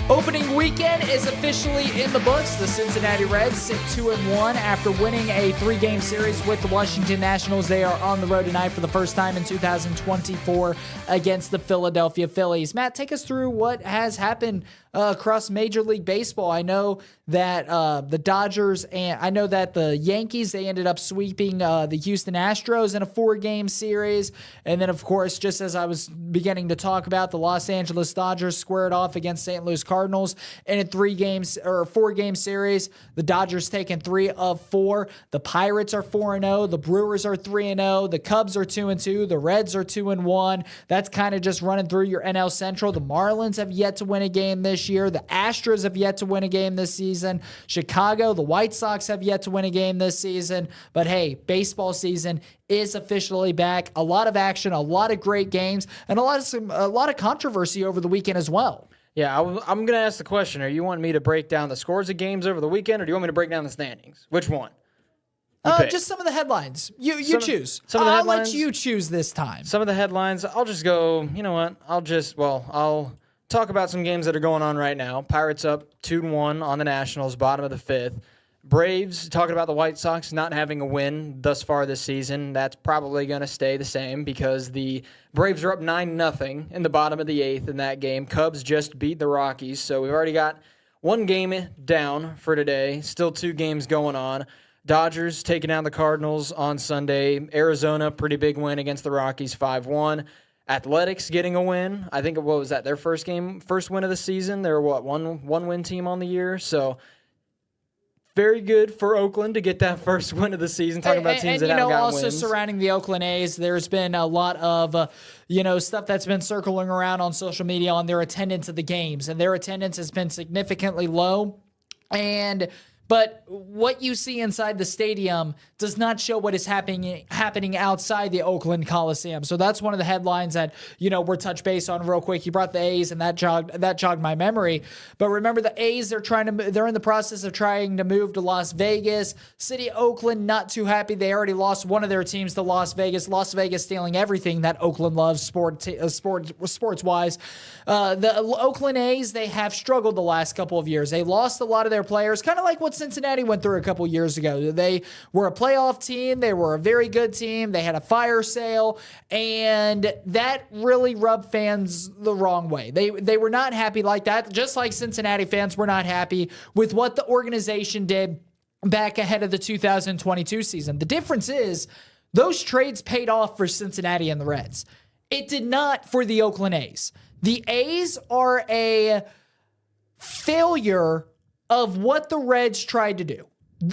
Opening weekend is officially in the books. The Cincinnati Reds sit 2-1 after winning a 3-game series with the Washington Nationals. They are on the road tonight for the first time in 2024 against the Philadelphia Phillies. Matt, take us through what has happened across Major League Baseball. I know that the Dodgers and I know that the Yankees, they ended up sweeping the Houston Astros in a 4-game series. And then, of course, just as I was beginning to talk about, the Los Angeles Dodgers squared off against St. Louis Cardinals in a 4-game series. The Dodgers taking 3 of 4. The Pirates are 4-0. The Brewers are 3-0. The Cubs are 2-2. The Reds are 2-1. That's kind of just running through your NL Central. The Marlins have yet to win a game this year. The Astros have yet to win a game this season. Chicago, the White Sox have yet to win a game this season. But hey, baseball season is officially back. A lot of action, a lot of great games, and a lot of controversy over the weekend as well. Yeah, I'm going to ask the question. Are you wanting me to break down the scores of games over the weekend, or do you want me to break down the standings? Which one? Just some of the headlines. You choose. Some of the I'll headlines? let you choose this time. Some of the headlines, I'll just go, you know what? I'll talk about some games that are going on right now. Pirates up 2-1 on the Nationals, bottom of the 5th. Braves, talking about the White Sox not having a win thus far this season. That's probably going to stay the same because the Braves are up 9-0 in the bottom of the 8th in that game. Cubs just beat the Rockies, so we've already got 1 game down for today. Still 2 games going on. Dodgers taking down the Cardinals on Sunday. Arizona, pretty big win against the Rockies, 5-1. Athletics getting a win. I think, what was that, their first win of the season? They're, one-win team on the year, so very good for Oakland to get that first win of the season. Talking about teams that haven't gotten wins. Also surrounding the Oakland A's, there's been a lot of stuff that's been circling around on social media on their attendance at the games, and their attendance has been significantly low. But what you see inside the stadium does not show what is happening outside the Oakland Coliseum. So that's one of the headlines that, we're touch base on real quick. You brought the A's, and that jogged my memory. But remember, the A's, they're in the process of trying to move to Las Vegas. City of Oakland, not too happy. They already lost one of their teams to Las Vegas. Las Vegas stealing everything that Oakland loves sports-wise. The Oakland A's, they have struggled the last couple of years. They lost a lot of their players, kind of like what Cincinnati went through a couple years ago. They were a playoff team. They were a very good team. They had a fire sale, and that really rubbed fans the wrong way. They were not happy like that, just like Cincinnati fans were not happy with what the organization did back ahead of the 2022 season. The difference is those trades paid off for Cincinnati and the Reds. It did not for the Oakland A's. The A's are a failure of what the Reds tried to do.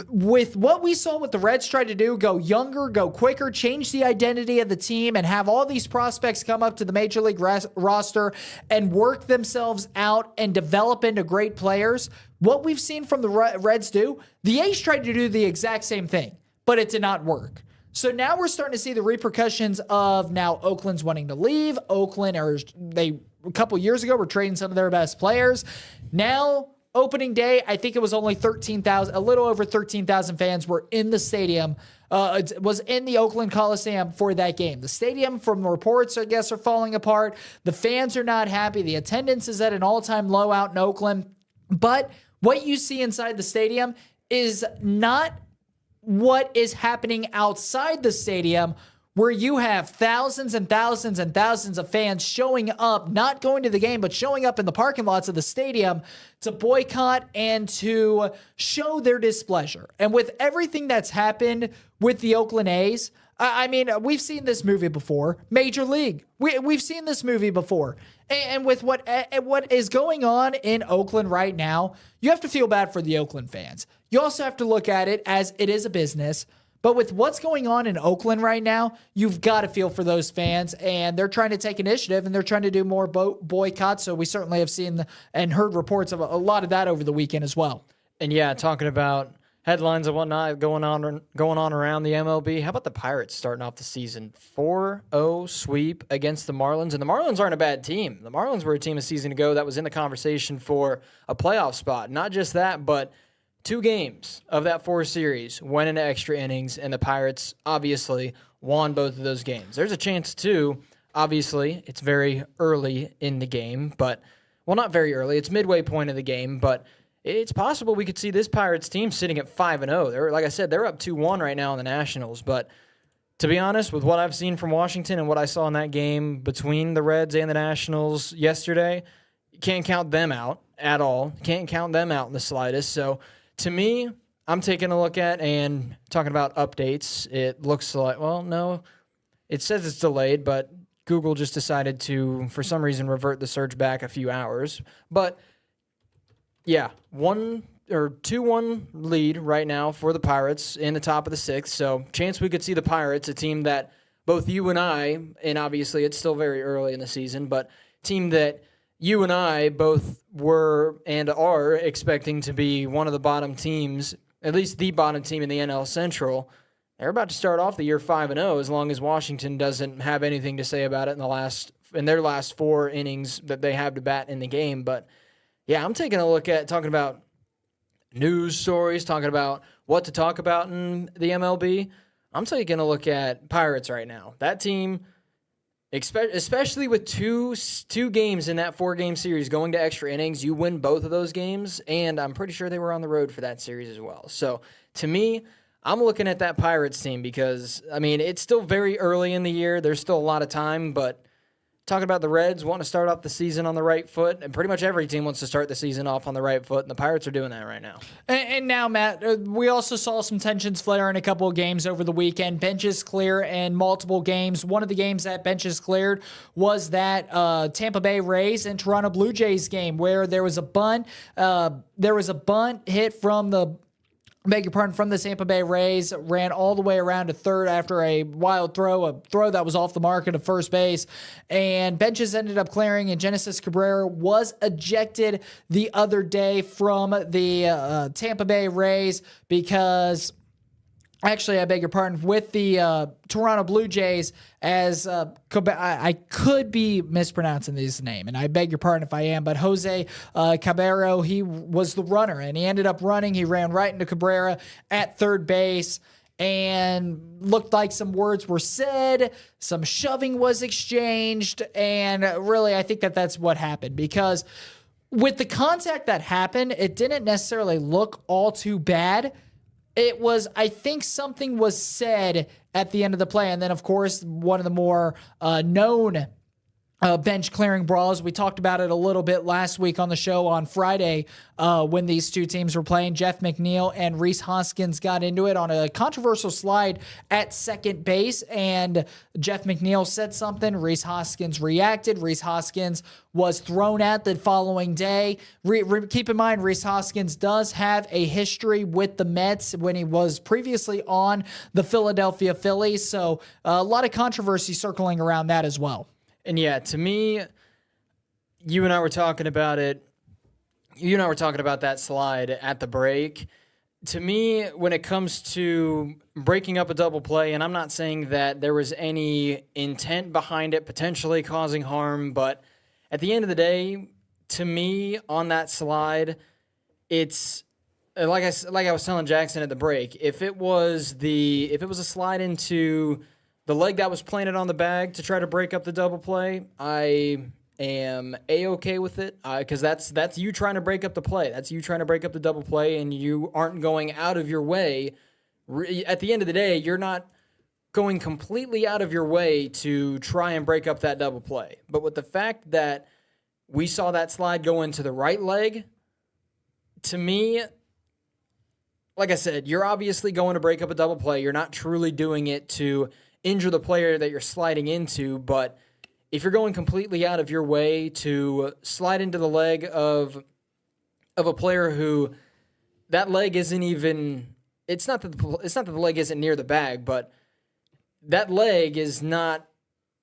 With what we saw what the Reds tried to do, go younger, go quicker, change the identity of the team, and have all these prospects come up to the Major League roster and work themselves out and develop into great players. What we've seen from the Reds do, the A's tried to do the exact same thing, but it did not work. So now we're starting to see the repercussions of now Oakland's wanting to leave. Oakland, a couple years ago, were trading some of their best players. Now, opening day, I think it was only 13,000, a little over 13,000 fans were in the stadium. It was in the Oakland Coliseum for that game. The stadium, from reports, I guess, are falling apart. The fans are not happy. The attendance is at an all-time low out in Oakland. But what you see inside the stadium is not what is happening outside the stadium, where you have thousands and thousands and thousands of fans showing up, not going to the game, but showing up in the parking lots of the stadium to boycott and to show their displeasure. And with everything that's happened with the Oakland A's, I mean, we've seen this movie before. Major League. We've seen this movie before. And with what is going on in Oakland right now, you have to feel bad for the Oakland fans. You also have to look at it as it is a business. But with what's going on in Oakland right now, you've got to feel for those fans, and they're trying to take initiative, and they're trying to do more boycotts. So we certainly have seen and heard reports of a lot of that over the weekend as well. And yeah, talking about headlines and whatnot going on around the MLB. How about the Pirates starting off the season 4-0 sweep against the Marlins? And the Marlins aren't a bad team. The Marlins were a team a season ago that was in the conversation for a playoff spot. Not just that, but 2 games of that 4 series went into extra innings, and the Pirates obviously won both of those games. There's a chance too. Obviously, it's very early in the game, but well, not very early. It's midway point of the game, but it's possible we could see this Pirates team sitting at 5-0. They're, like I said, they're up 2-1 right now in the Nationals. But to be honest, with what I've seen from Washington and what I saw in that game between the Reds and the Nationals yesterday, you can't count them out at all. Can't count them out in the slightest. So to me, I'm taking a look at and talking about updates. It looks like, well, no, it says it's delayed, but Google just decided to, for some reason, revert the search back a few hours. But yeah, 2-1 lead right now for the Pirates in the top of the 6th. So chance we could see the Pirates, a team that both you and I, and obviously it's still very early in the season, but team that you and I both were and are expecting to be one of the bottom teams, at least the bottom team in the NL Central. They're about to start off the year 5-0 as long as Washington doesn't have anything to say about it in their last 4 innings that they have to bat in the game. But yeah, I'm taking a look at talking about news stories, talking about what to talk about in the MLB. I'm taking a look at Pirates right now. That team, especially with two games in that 4-game series going to extra innings, you win both of those games, and I'm pretty sure they were on the road for that series as well. So to me, I'm looking at that Pirates team because, I mean, it's still very early in the year. There's still a lot of time, but talking about the Reds wanting to start off the season on the right foot, and pretty much every team wants to start the season off on the right foot, and the Pirates are doing that right now. And now, Matt, we also saw some tensions flare in a couple of games over the weekend. Benches clear in multiple games. One of the games that benches cleared was that Tampa Bay Rays and Toronto Blue Jays game where there was a bunt. There was a bunt hit from the from the Tampa Bay Rays, ran all the way around to third after a wild throw, a throw that was off the mark at first base, and benches ended up clearing, and Genesis Cabrera was ejected the other day from the Tampa Bay Rays because... Actually, I beg your pardon, with the Toronto Blue Jays, as I could be mispronouncing his name, and I beg your pardon if I am, but Jose Caballero, he was the runner, and he ended up running. He ran right into Cabrera at third base, and looked like some words were said, some shoving was exchanged, and really, I think that's what happened, because with the contact that happened, it didn't necessarily look all too bad. It was, I think something was said at the end of the play. And then, of course, one of the more known bench clearing brawls. We talked about it a little bit last week on the show on Friday when these two teams were playing. Jeff McNeil and Rhys Hoskins got into it on a controversial slide at second base, and Jeff McNeil said something. Rhys Hoskins reacted. Rhys Hoskins was thrown out the following day. Keep in mind, Rhys Hoskins does have a history with the Mets when he was previously on the Philadelphia Phillies, so a lot of controversy circling around that as well. And yeah, to me, you and I were talking about it. You and I were talking about that slide at the break. To me, when it comes to breaking up a double play, and I'm not saying that there was any intent behind it potentially causing harm, but at the end of the day, to me, on that slide, it's like I was telling Jackson at the break. If it was a slide into the leg that was planted on the bag to try to break up the double play, I am A-okay with it because that's you trying to break up the play. That's you trying to break up the double play, and you aren't going out of your way. At the end of the day, you're not going completely out of your way to try and break up that double play. But with the fact that we saw that slide go into the right leg, to me, like I said, you're obviously going to break up a double play. You're not truly doing it to injure the player that you're sliding into, but if you're going completely out of your way to slide into the leg of a player who that leg isn't even it's not that the leg isn't near the bag, but that leg is not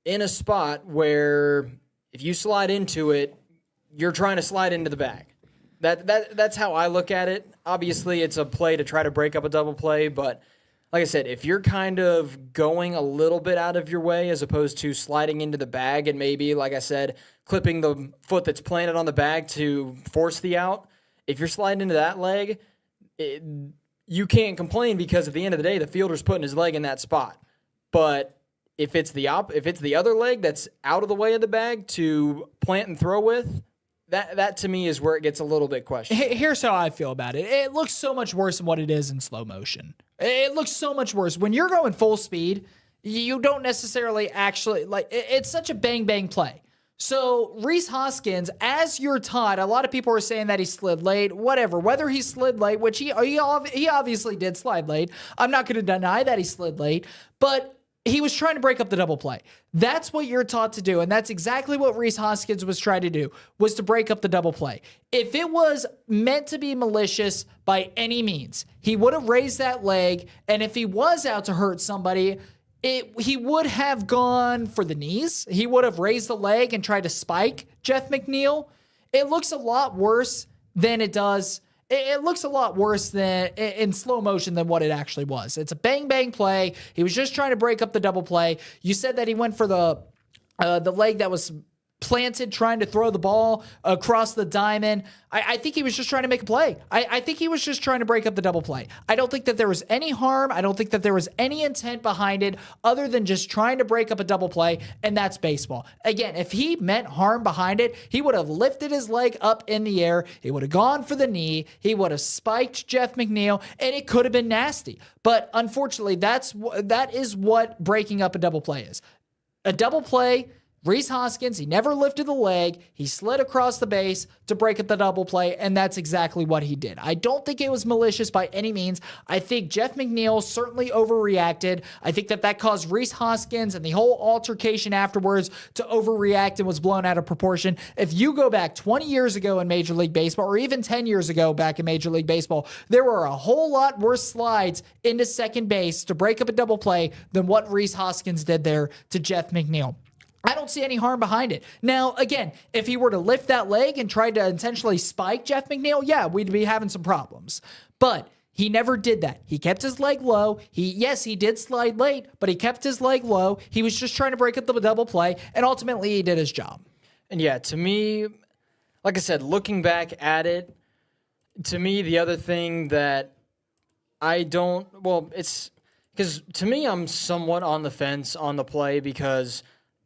in a spot where if you slide into it, you're trying to slide into the bag. That's how I look at it. Obviously, it's a play to try to break up a double play, but like I said, if you're kind of going a little bit out of your way as opposed to sliding into the bag and maybe, like I said, clipping the foot that's planted on the bag to force the out, if you're sliding into that leg, you can't complain because at the end of the day, the fielder's putting his leg in that spot. But if it's the other leg that's out of the way of the bag to plant and throw with, that to me is where it gets a little bit questionable. Here's how I feel about it. It looks so much worse than what it is in slow motion. It looks so much worse. When you're going full speed, you don't necessarily actually, it's such a bang-bang play. So Reese Hoskins, as you're taught, a lot of people are saying that he slid late, whatever. Whether he slid late, which he obviously did slide late. I'm not going to deny that he slid late, but he was trying to break up the double play. That's what you're taught to do, and that's exactly what Reese Hoskins was trying to do, was to break up the double play. If it was meant to be malicious by any means, he would have raised that leg, and if he was out to hurt somebody, he would have gone for the knees. He would have raised the leg and tried to spike Jeff McNeil. It looks a lot worse than it does. It looks a lot worse than in slow motion than what it actually was. It's a bang-bang play. He was just trying to break up the double play. You said that he went for the leg that was planted, trying to throw the ball across the diamond. I think he was just trying to make a play. I think he was just trying to break up the double play. I don't think that there was any harm. I don't think that there was any intent behind it other than just trying to break up a double play, and that's baseball. Again, if he meant harm behind it, he would have lifted his leg up in the air. He would have gone for the knee. He would have spiked Jeff McNeil, and it could have been nasty. But unfortunately, that is what breaking up a double play is. A double play, Reese Hoskins, he never lifted the leg. He slid across the base to break up the double play, and that's exactly what he did. I don't think it was malicious by any means. I think Jeff McNeil certainly overreacted. I think that caused Reese Hoskins and the whole altercation afterwards to overreact and was blown out of proportion. If you go back 20 years ago in Major League Baseball, or even 10 years ago back in Major League Baseball, there were a whole lot worse slides into second base to break up a double play than what Reese Hoskins did there to Jeff McNeil. I don't see any harm behind it. Now, again, if he were to lift that leg and try to intentionally spike Jeff McNeil, yeah, we'd be having some problems. But he never did that. He kept his leg low. Yes, he did slide late, but he kept his leg low. He was just trying to break up the double play, and ultimately he did his job. And yeah, to me, like I said, looking back at it, to me, the other thing that it's because to me, I'm somewhat on the fence on the play because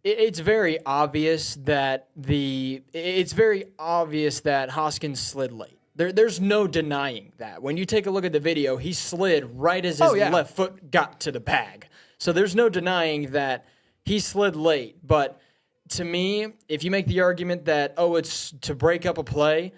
it's very obvious that Hoskins slid late. There's no denying that. When you take a look at the video, he slid right as his left foot got to the bag. So there's no denying that he slid late. But to me, if you make the argument that, it's to break up a play,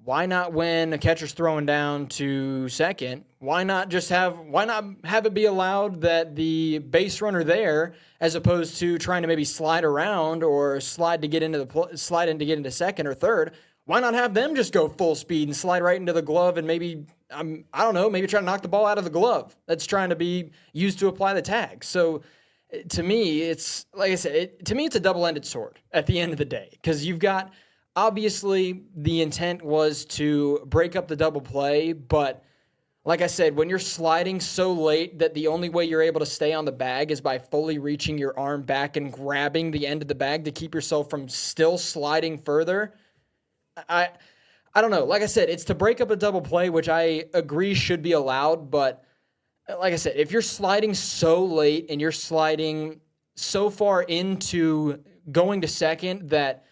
why not when a catcher's throwing down to second? Why not have it be allowed that the base runner there, as opposed to trying to maybe slide around or slide in to get into second or third? Why not have them just go full speed and slide right into the glove and maybe maybe try to knock the ball out of the glove that's trying to be used to apply the tag? So to me, it's like I said, it's a double-ended sword at the end of the day because you've got. Obviously, the intent was to break up the double play, but like I said, when you're sliding so late that the only way you're able to stay on the bag is by fully reaching your arm back and grabbing the end of the bag to keep yourself from still sliding further, I don't know. Like I said, it's to break up a double play, which I agree should be allowed, but like I said, if you're sliding so late and you're sliding so far into going to second that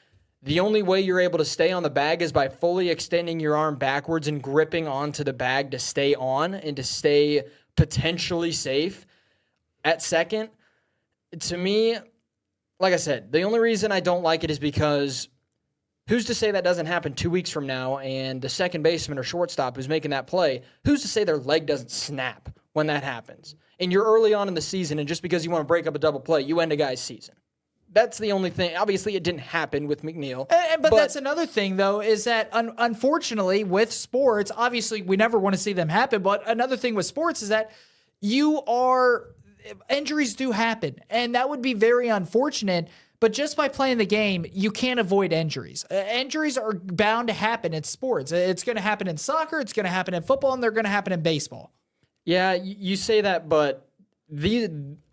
the only way you're able to stay on the bag is by fully extending your arm backwards and gripping onto the bag to stay on and to stay potentially safe at second. To me, like I said, the only reason I don't like it is because who's to say that doesn't happen 2 weeks from now and the second baseman or shortstop who's making that play, who's to say their leg doesn't snap when that happens? And you're early on in the season, and just because you want to break up a double play, you end a guy's season. That's the only thing. Obviously, it didn't happen with McNeil. But that's another thing, though, is that unfortunately with sports, obviously we never want to see them happen. But another thing with sports is that injuries do happen, and that would be very unfortunate. But just by playing the game, you can't avoid injuries. Injuries are bound to happen in sports. It's going to happen in soccer, it's going to happen in football, and they're going to happen in baseball. Yeah, you say that, but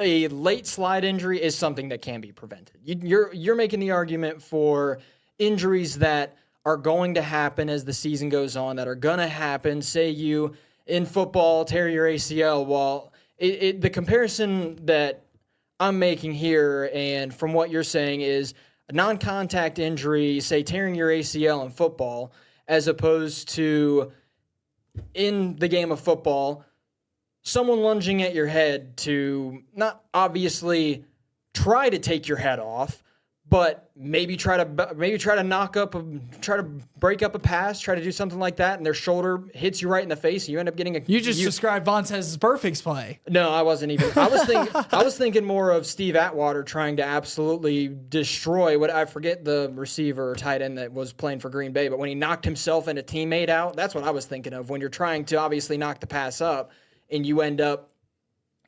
a late slide injury is something that can be prevented. You're making the argument for injuries that are going to happen as the season goes on, that are going to happen. Say you, in football, tear your ACL. Well, the comparison that I'm making here, and from what you're saying, is a non-contact injury, say tearing your ACL in football, as opposed to in the game of football, someone lunging at your head to not obviously try to take your head off, but maybe try to break up a pass, try to do something like that, and their shoulder hits you right in the face, and you end up getting a. You just described Vontez's Burfict's play. No, I wasn't even. I was thinking more of Steve Atwater trying to absolutely destroy what I forget the receiver or tight end that was playing for Green Bay, but when he knocked himself and a teammate out, that's what I was thinking of. When you're trying to obviously knock the pass up, and you end up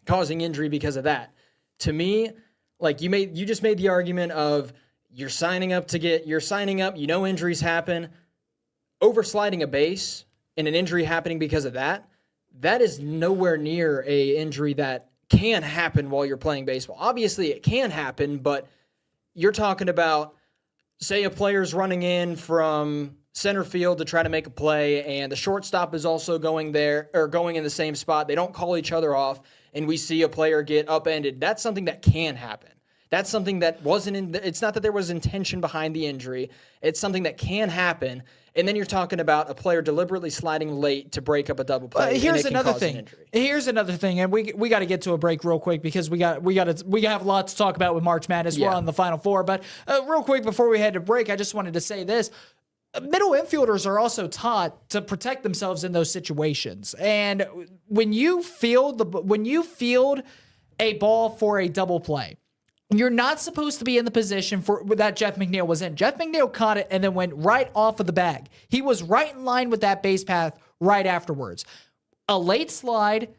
causing injury because of that. To me, like you just made the argument of you're signing up, injuries happen. Oversliding a base and an injury happening because of that is nowhere near a injury that can happen while you're playing baseball. Obviously it can happen, but you're talking about, say a player's running in from center field to try to make a play, and the shortstop is also going there or going in the same spot. They don't call each other off, and we see a player get upended. That's something that can happen. That's something that wasn't it's not that there was intention behind the injury. It's something that can happen. And then you're talking about a player deliberately sliding late to break up a double play. Here's another thing. And we got to get to a break real quick because we have a lot to talk about with March Madness. We're on the Final Four, but real quick before we head to break, I just wanted to say this. Middle infielders are also taught to protect themselves in those situations. And when you field a ball for a double play, you're not supposed to be in the position that Jeff McNeil was in. Jeff McNeil caught it and then went right off of the bag. He was right in line with that base path right afterwards. A late slide,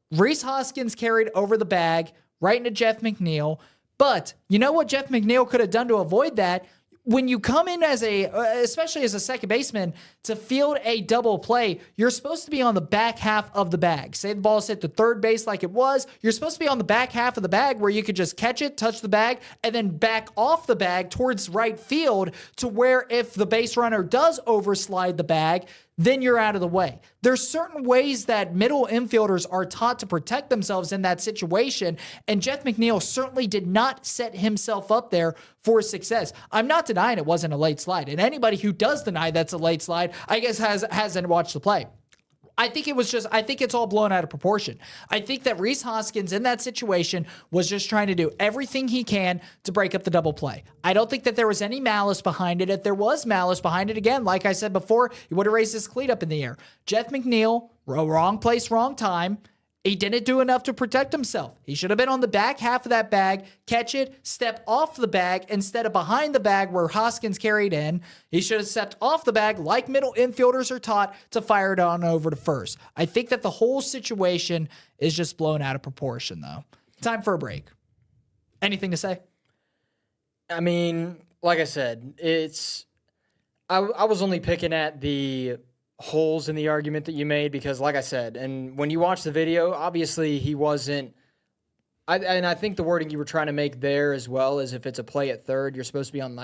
Rhys Hoskins carried over the bag right into Jeff McNeil. But you know what Jeff McNeil could have done to avoid that? When you come in especially as a second baseman, to field a double play, you're supposed to be on the back half of the bag. Say the ball's hit the third base like it was, you're supposed to be on the back half of the bag where you could just catch it, touch the bag, and then back off the bag towards right field to where if the base runner does overslide the bag, then you're out of the way. There's certain ways that middle infielders are taught to protect themselves in that situation, and Jeff McNeil certainly did not set himself up there for success. I'm not denying it wasn't a late slide, and anybody who does deny that's a late slide, I guess hasn't watched the play. I think it's all blown out of proportion. I think that Rhys Hoskins in that situation was just trying to do everything he can to break up the double play. I don't think that there was any malice behind it. If there was malice behind it, again, like I said before, he would have raised his cleat up in the air. Jeff McNeil, wrong place, wrong time. He didn't do enough to protect himself. He should have been on the back half of that bag, catch it, step off the bag instead of behind the bag where Hoskins carried in. He should have stepped off the bag like middle infielders are taught to fire it on over to first. I think that the whole situation is just blown out of proportion, though. Time for a break. Anything to say? I mean, like I said, I was only picking at the holes in the argument that you made because, like I said, and when you watch the video, obviously he wasn't. And I think the wording you were trying to make there as well is if it's a play at third, you're supposed to be on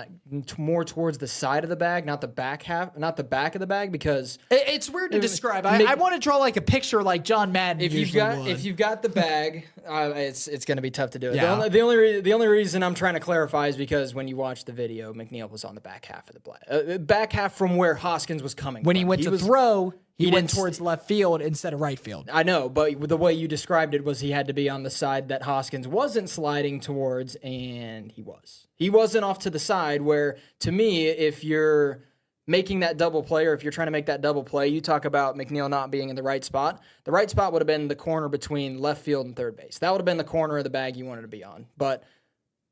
more towards the side of the bag, not the back half, not the back of the bag, because it's weird to describe. I want to draw like a picture like John Madden. If you've got the bag, it's going to be tough to do it. Yeah. The only reason I'm trying to clarify is because when you watch the video, McNeil was on the back half of the play, back half from where Hoskins was coming. When he went to throw, he went towards left field instead of right field. I know, but the way you described it was he had to be on the side that Hoskins wasn't sliding towards, and he was. He wasn't off to the side where, to me, if you're making that double play or if you're trying to make that double play, you talk about McNeil not being in the right spot. The right spot would have been the corner between left field and third base. That would have been the corner of the bag you wanted to be on. But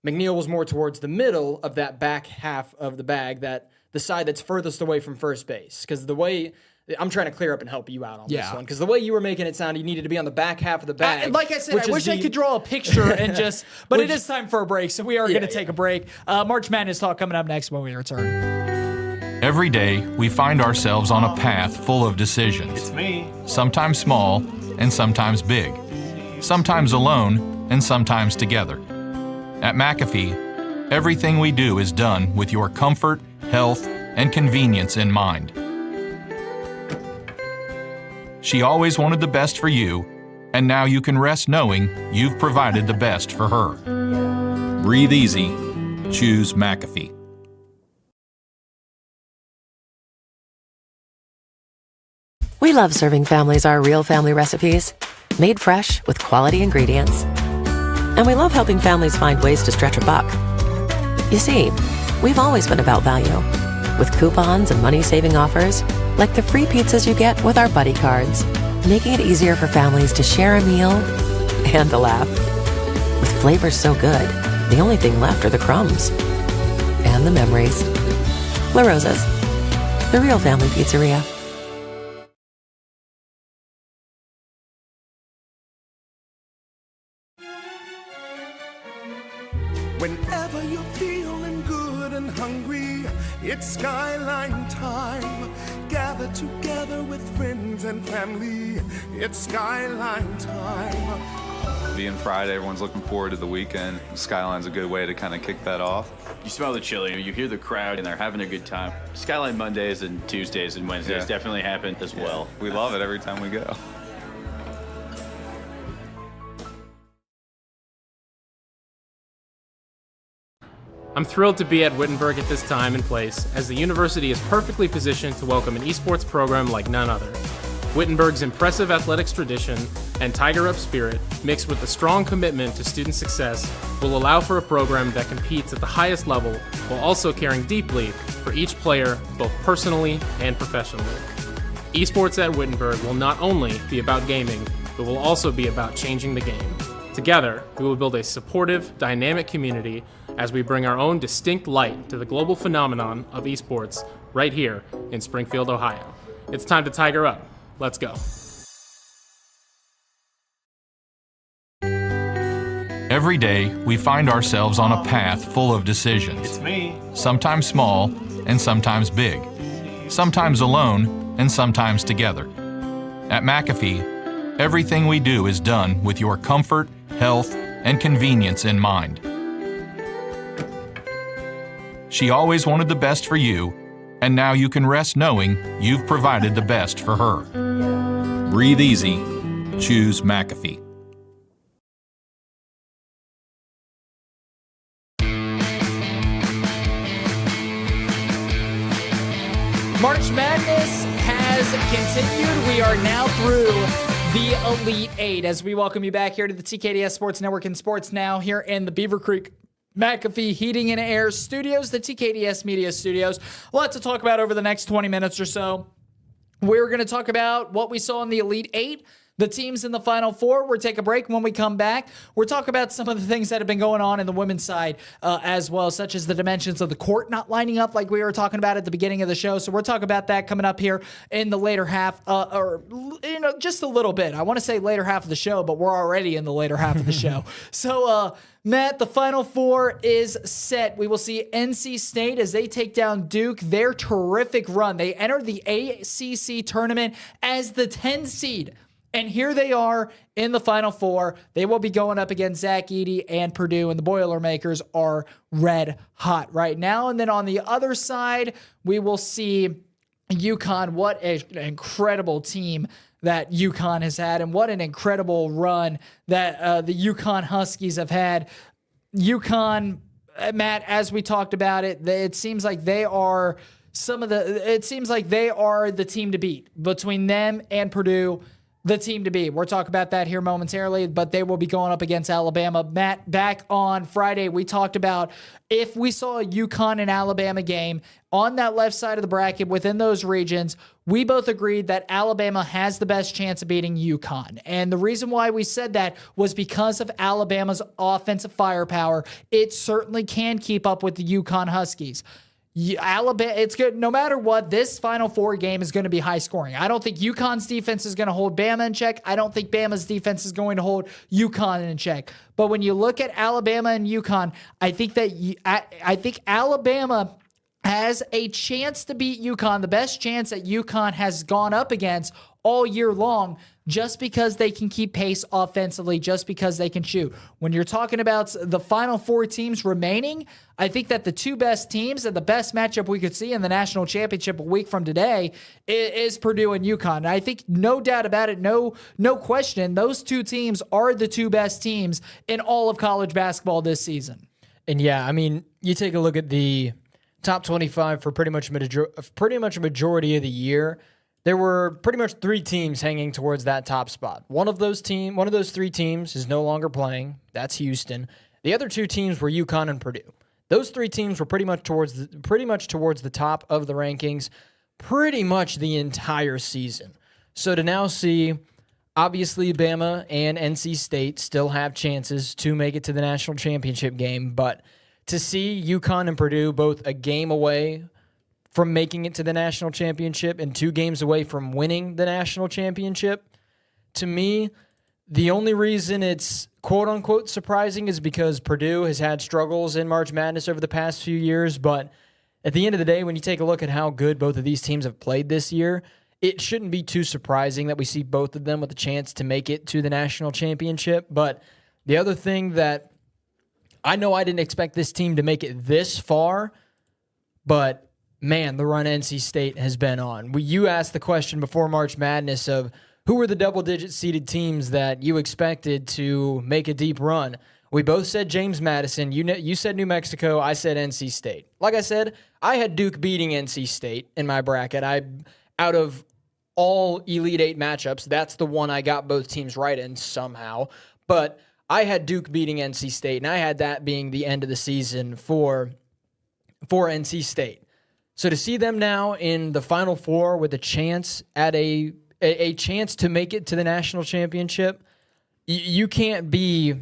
McNeil was more towards the middle of that back half of the bag, that the side that's furthest away from first base. Because the way I'm trying to clear up and help you out on this one, because the way you were making it sound, you needed to be on the back half of the bag. Like I said, I wish I could draw a picture and just. But it is time for a break, so we are going to take a break. March Madness talk coming up next when we return. Every day, we find ourselves on a path full of decisions. It's me. Sometimes small and sometimes big. Sometimes alone and sometimes together. At McAfee, everything we do is done with your comfort, health, and convenience in mind. She always wanted the best for you, and now you can rest knowing you've provided the best for her. Breathe easy. Choose McAfee. We love serving families our real family recipes, made fresh with quality ingredients. And we love helping families find ways to stretch a buck. You see, we've always been about value, with coupons and money-saving offers, like the free pizzas you get with our buddy cards, making it easier for families to share a meal and a laugh. With flavors so good, the only thing left are the crumbs and the memories. La Rosa's, the real family pizzeria. Whenever you're feeling good and hungry, it's Skyline time. Gather together with friends and family. It's Skyline time. Being Friday, everyone's looking forward to the weekend. Skyline's a good way to kind of kick that off. You smell the chili, you hear the crowd, and they're having a good time. Skyline Mondays and Tuesdays and Wednesdays definitely happen as well. We love it every time we go. I'm thrilled to be at Wittenberg at this time and place, as the university is perfectly positioned to welcome an esports program like none other. Wittenberg's impressive athletics tradition and Tiger Up spirit, mixed with a strong commitment to student success, will allow for a program that competes at the highest level while also caring deeply for each player, both personally and professionally. Esports at Wittenberg will not only be about gaming, but will also be about changing the game. Together, we will build a supportive, dynamic community as we bring our own distinct light to the global phenomenon of esports right here in Springfield, Ohio. It's time to Tiger Up. Let's go. Every day, we find ourselves on a path full of decisions. It's me. Sometimes small and sometimes big. Sometimes alone and sometimes together. At McAfee, everything we do is done with your comfort, health, and convenience in mind. She always wanted the best for you, and now you can rest knowing you've provided the best for her. Breathe easy. Choose McAfee. March Madness has continued. We are now through the Elite Eight as we welcome you back here to the TKDS Sports Network and Sports Now here in the Beaver Creek McAfee Heating and Air Studios, the TKDS Media Studios. A lot to talk about over the next 20 minutes or so. We're going to talk about what we saw in the Elite Eight, the teams in the Final Four. We'll take a break. When we come back, we'll talk about some of the things that have been going on in the women's side as well, such as the dimensions of the court not lining up like we were talking about at the beginning of the show. So we'll talk about that coming up here in the later half, or just a little bit. I want to say later half of the show, but we're already in the later half of the show. So, Matt, the Final Four is set. We will see NC State as they take down Duke. Their terrific run. They entered the ACC tournament as the 10 seed. And here they are in the Final Four. They will be going up against Zach Edey and Purdue, and the Boilermakers are red hot right now. And then on the other side, we will see UConn. What an incredible team that UConn has had, and what an incredible run that the UConn Huskies have had. UConn, Matt, as we talked about it, it seems like they are the team to beat between them and Purdue. the team to beat. We'll talk about that here momentarily, but they will be going up against Alabama. Matt, back on Friday, we talked about if we saw a UConn and Alabama game on that left side of the bracket within those regions, we both agreed that Alabama has the best chance of beating UConn. And the reason why we said that was because of Alabama's offensive firepower. It certainly can keep up with the UConn Huskies. Alabama, it's good. No matter what, this Final Four game is going to be high scoring. I don't think UConn's defense is going to hold Bama in check. I don't think Bama's defense is going to hold UConn in check. But when you look at Alabama and UConn, I think Alabama has a chance to beat UConn, the best chance that UConn has gone up against all year long, just because they can keep pace offensively, just because they can shoot. When you're talking about the Final Four teams remaining, I think that the two best teams and the best matchup we could see in the national championship a week from today is Purdue and UConn. And I think no doubt about it, no question, those two teams are the two best teams in all of college basketball this season. And yeah, I mean, you take a look at the top 25 for pretty much a majority of the year. There were pretty much three teams hanging towards that top spot. One of those three teams is no longer playing. That's Houston. The other two teams were UConn and Purdue. Those three teams were pretty much towards the top of the rankings pretty much the entire season. So to now see, obviously, Bama and NC State still have chances to make it to the national championship game, but to see UConn and Purdue both a game away from making it to the national championship and 2 games away from winning the national championship, to me, the only reason it's quote-unquote surprising is because Purdue has had struggles in March Madness over the past few years, but at the end of the day, when you take a look at how good both of these teams have played this year, it shouldn't be too surprising that we see both of them with a chance to make it to the national championship. But the other thing that I know, I didn't expect this team to make it this far, but man, the run NC State has been on. You asked the question before March Madness of who were the double-digit seeded teams that you expected to make a deep run. We both said James Madison. You said New Mexico. I said NC State. Like I said, I had Duke beating NC State in my bracket. Out of all Elite Eight matchups, that's the one I got both teams right in somehow. But I had Duke beating NC State, and I had that being the end of the season for NC State. So to see them now in the Final Four with a chance at a chance to make it to the national championship, you can't be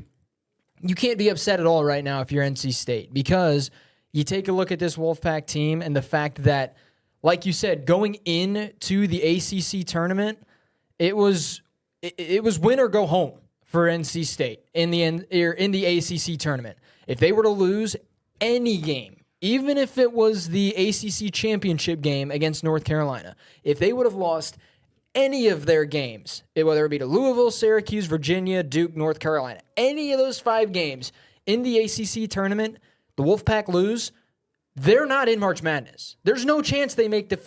upset at all right now if you're NC State, because you take a look at this Wolfpack team and the fact that, like you said, going into the ACC tournament, it was win or go home for NC State in the ACC tournament. If they were to lose any game, even if it was the ACC championship game against North Carolina, if they would have lost any of their games, whether it be to Louisville, Syracuse, Virginia, Duke, North Carolina, any of those 5 games in the ACC tournament, the Wolfpack lose, they're not in March Madness. There's no chance they make the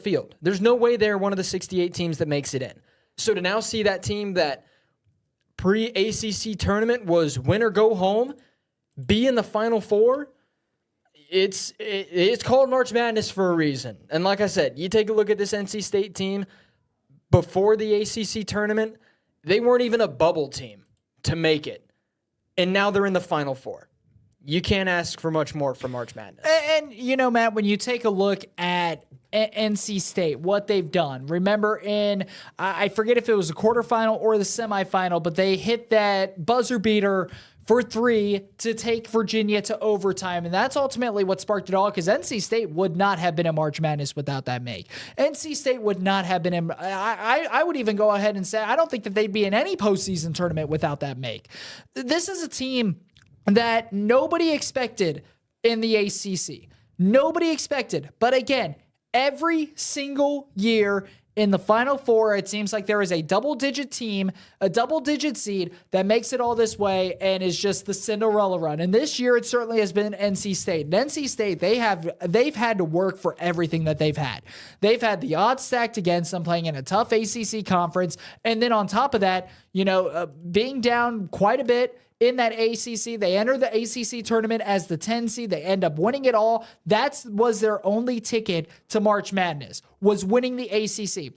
field. There's no way they're one of the 68 teams that makes it in. So to now see that team that pre-ACC tournament was win or go home, be in the Final Four, it's called March Madness for a reason. And like I said, you take a look at this NC State team before the ACC tournament, they weren't even a bubble team to make it. And now they're in the Final Four. You can't ask for much more from March Madness. And you know, Matt, when you take a look at NC State, what they've done, remember I forget if it was the quarterfinal or the semifinal, but they hit that buzzer beater for 3 to take Virginia to overtime. And that's ultimately what sparked it all, because NC State would not have been in March Madness without that make. NC State would not have been in. I would even go ahead and say I don't think that they'd be in any postseason tournament without that make. This is a team that nobody expected in the ACC. Nobody expected. But again, every single year in the Final Four, it seems like there is a double-digit team, a double-digit seed that makes it all this way and is just the Cinderella run. And this year, it certainly has been NC State. And NC State, they've had to work for everything that they've had. They've had the odds stacked against them, playing in a tough ACC conference, and then on top of that, being down quite a bit in that ACC. They enter the ACC tournament as the 10 seed. They end up winning it all. That was their only ticket to March Madness, was winning the ACC.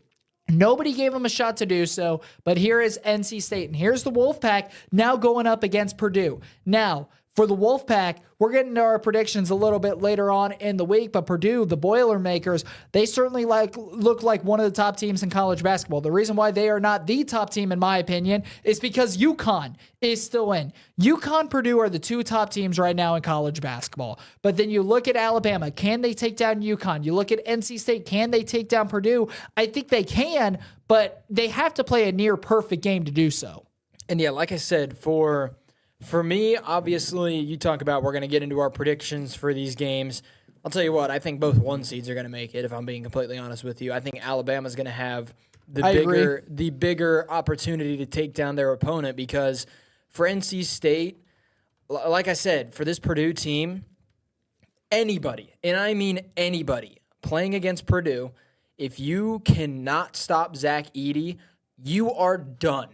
Nobody gave them a shot to do so, but here is NC State, and here's the Wolfpack now going up against Purdue. Now, for the Wolfpack, we're getting to our predictions a little bit later on in the week, but Purdue, the Boilermakers, they certainly look like one of the top teams in college basketball. The reason why they are not the top team, in my opinion, is because UConn is still in. UConn, Purdue are the two top teams right now in college basketball. But then you look at Alabama, can they take down UConn? You look at NC State, can they take down Purdue? I think they can, but they have to play a near perfect game to do so. And yeah, like I said, for me, obviously, you talk about we're going to get into our predictions for these games. I'll tell you what, I think both 1 seeds are going to make it, if I'm being completely honest with you. I think Alabama's going to have the bigger opportunity to take down their opponent because for NC State, like I said, for this Purdue team, anybody, and I mean anybody, playing against Purdue, if you cannot stop Zach Edey, you are done.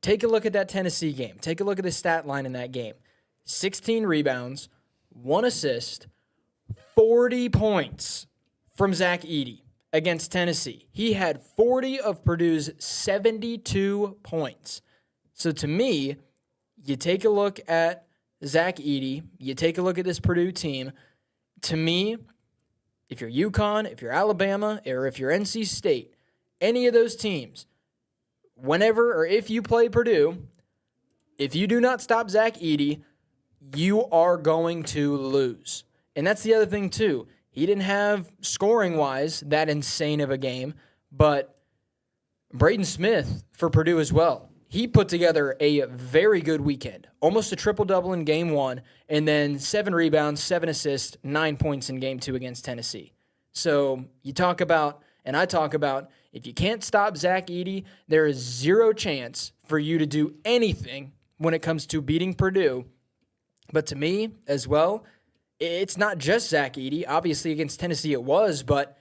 Take a look at that Tennessee game. Take a look at the stat line in that game. 16 rebounds, 1 assist, 40 points from Zach Edey against Tennessee. He had 40 of Purdue's 72 points. So to me, you take a look at Zach Edey, you take a look at this Purdue team. To me, if you're UConn, if you're Alabama, or if you're NC State, any of those teams, whenever or if you play Purdue, if you do not stop Zach Edey, you are going to lose. And that's the other thing, too. He didn't have, scoring-wise, that insane of a game, but Braden Smith for Purdue as well. He put together a very good weekend, almost a triple-double in Game 1, and then 7 rebounds, 7 assists, 9 points in Game 2 against Tennessee. So you talk about, and I talk about, if you can't stop Zach Edey, there is zero chance for you to do anything when it comes to beating Purdue. But to me, as well, it's not just Zach Edey. Obviously, against Tennessee it was, but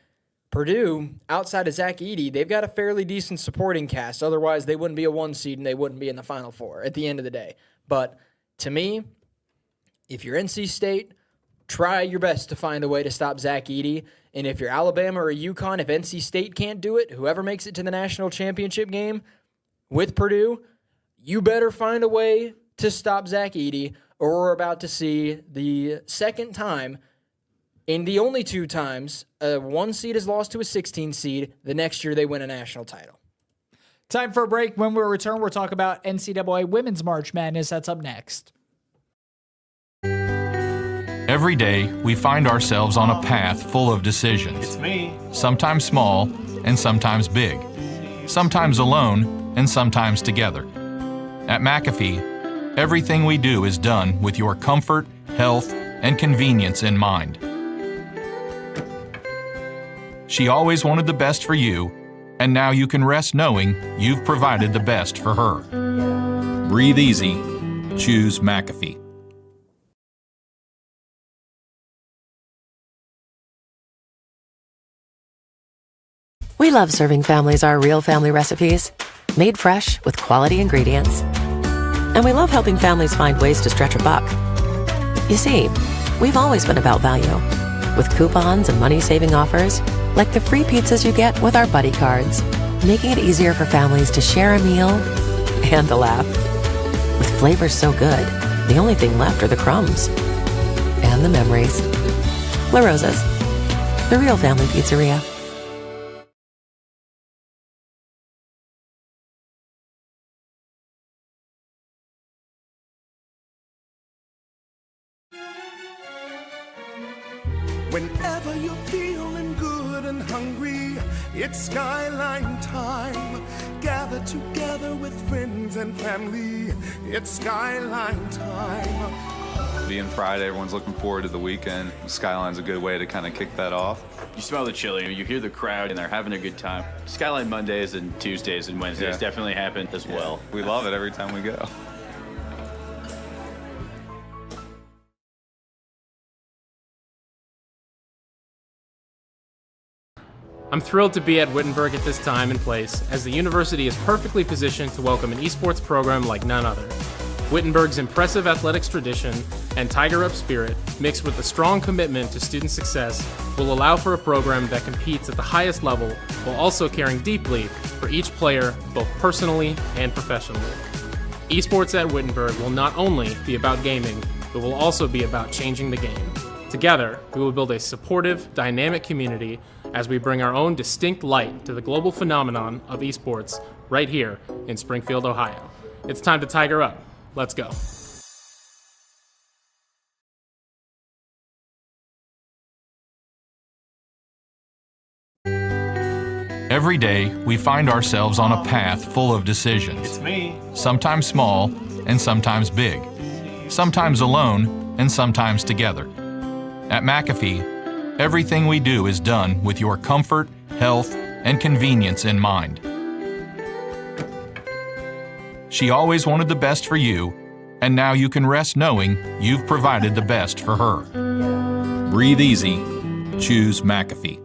Purdue, outside of Zach Edey, they've got a fairly decent supporting cast. Otherwise, they wouldn't be a 1 seed and they wouldn't be in the Final Four at the end of the day. But to me, if you're NC State, try your best to find a way to stop Zach Edey. And if you're Alabama or UConn, if NC State can't do it, whoever makes it to the national championship game with Purdue, you better find a way to stop Zach Edey, or we're about to see the second time and the only 2 times a 1 seed is lost to a 16 seed, the next year they win a national title. Time for a break. When we return, we'll talk about NCAA Women's March Madness. That's up next. Every day, we find ourselves on a path full of decisions. It's me. Sometimes small and sometimes big. Sometimes alone and sometimes together. At McAfee, everything we do is done with your comfort, health, and convenience in mind. She always wanted the best for you, and now you can rest knowing you've provided the best for her. Breathe easy. Choose McAfee. We love serving families our real family recipes, made fresh with quality ingredients. And we love helping families find ways to stretch a buck. You see, we've always been about value, with coupons and money-saving offers, like the free pizzas you get with our buddy cards, making it easier for families to share a meal and a laugh. With flavors so good, the only thing left are the crumbs. And the memories. La Rosa's, the real family pizzeria. Whenever you're feeling good and hungry, it's Skyline time. Gather together with friends and family. It's Skyline time. Being Friday, everyone's looking forward to the weekend. Skyline's a good way to kind of kick that off. You smell the chili, you hear the crowd, and they're having a good time. Skyline Mondays and Tuesdays and Wednesdays definitely happen as well. We love it every time we go. I'm thrilled to be at Wittenberg at this time and place, as the university is perfectly positioned to welcome an esports program like none other. Wittenberg's impressive athletics tradition and Tiger Up spirit, mixed with a strong commitment to student success, will allow for a program that competes at the highest level while also caring deeply for each player, both personally and professionally. Esports at Wittenberg will not only be about gaming, but will also be about changing the game. Together, we will build a supportive, dynamic community as we bring our own distinct light to the global phenomenon of esports right here in Springfield, Ohio. It's time to Tiger Up. Let's go. Every day, we find ourselves on a path full of decisions. It's me. Sometimes small and sometimes big. Sometimes alone and sometimes together. At McAfee, everything we do is done with your comfort, health, and convenience in mind. She always wanted the best for you, and now you can rest knowing you've provided the best for her. Breathe easy. Choose McAfee.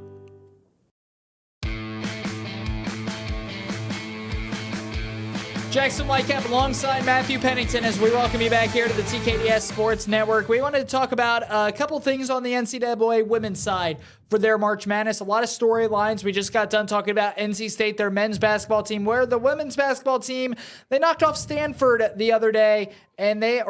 Jackson Lightcap alongside Matthew Pennington as we welcome you back here to the TKDS Sports Network. We wanted to talk about a couple things on the NCAA women's side for their March Madness. A lot of storylines. We just got done talking about NC State, their men's basketball team, where the women's basketball team, they knocked off Stanford the other day, and they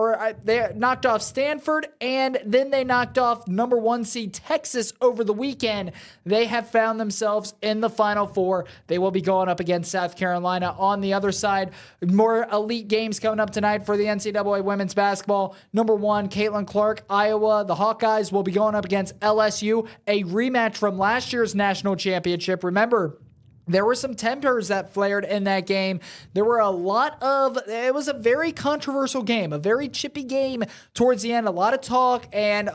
knocked off Stanford, and then they knocked off number 1 seed Texas over the weekend. They have found themselves in the Final Four. They will be going up against South Carolina. On the other side, more elite games coming up tonight for the NCAA women's basketball. Number 1, Caitlin Clark, Iowa. The Hawkeyes will be going up against LSU, a rematch from last year's national championship. Remember, there were some tempers that flared in that game. There were it was a very controversial game, a very chippy game towards the end. A lot of talk and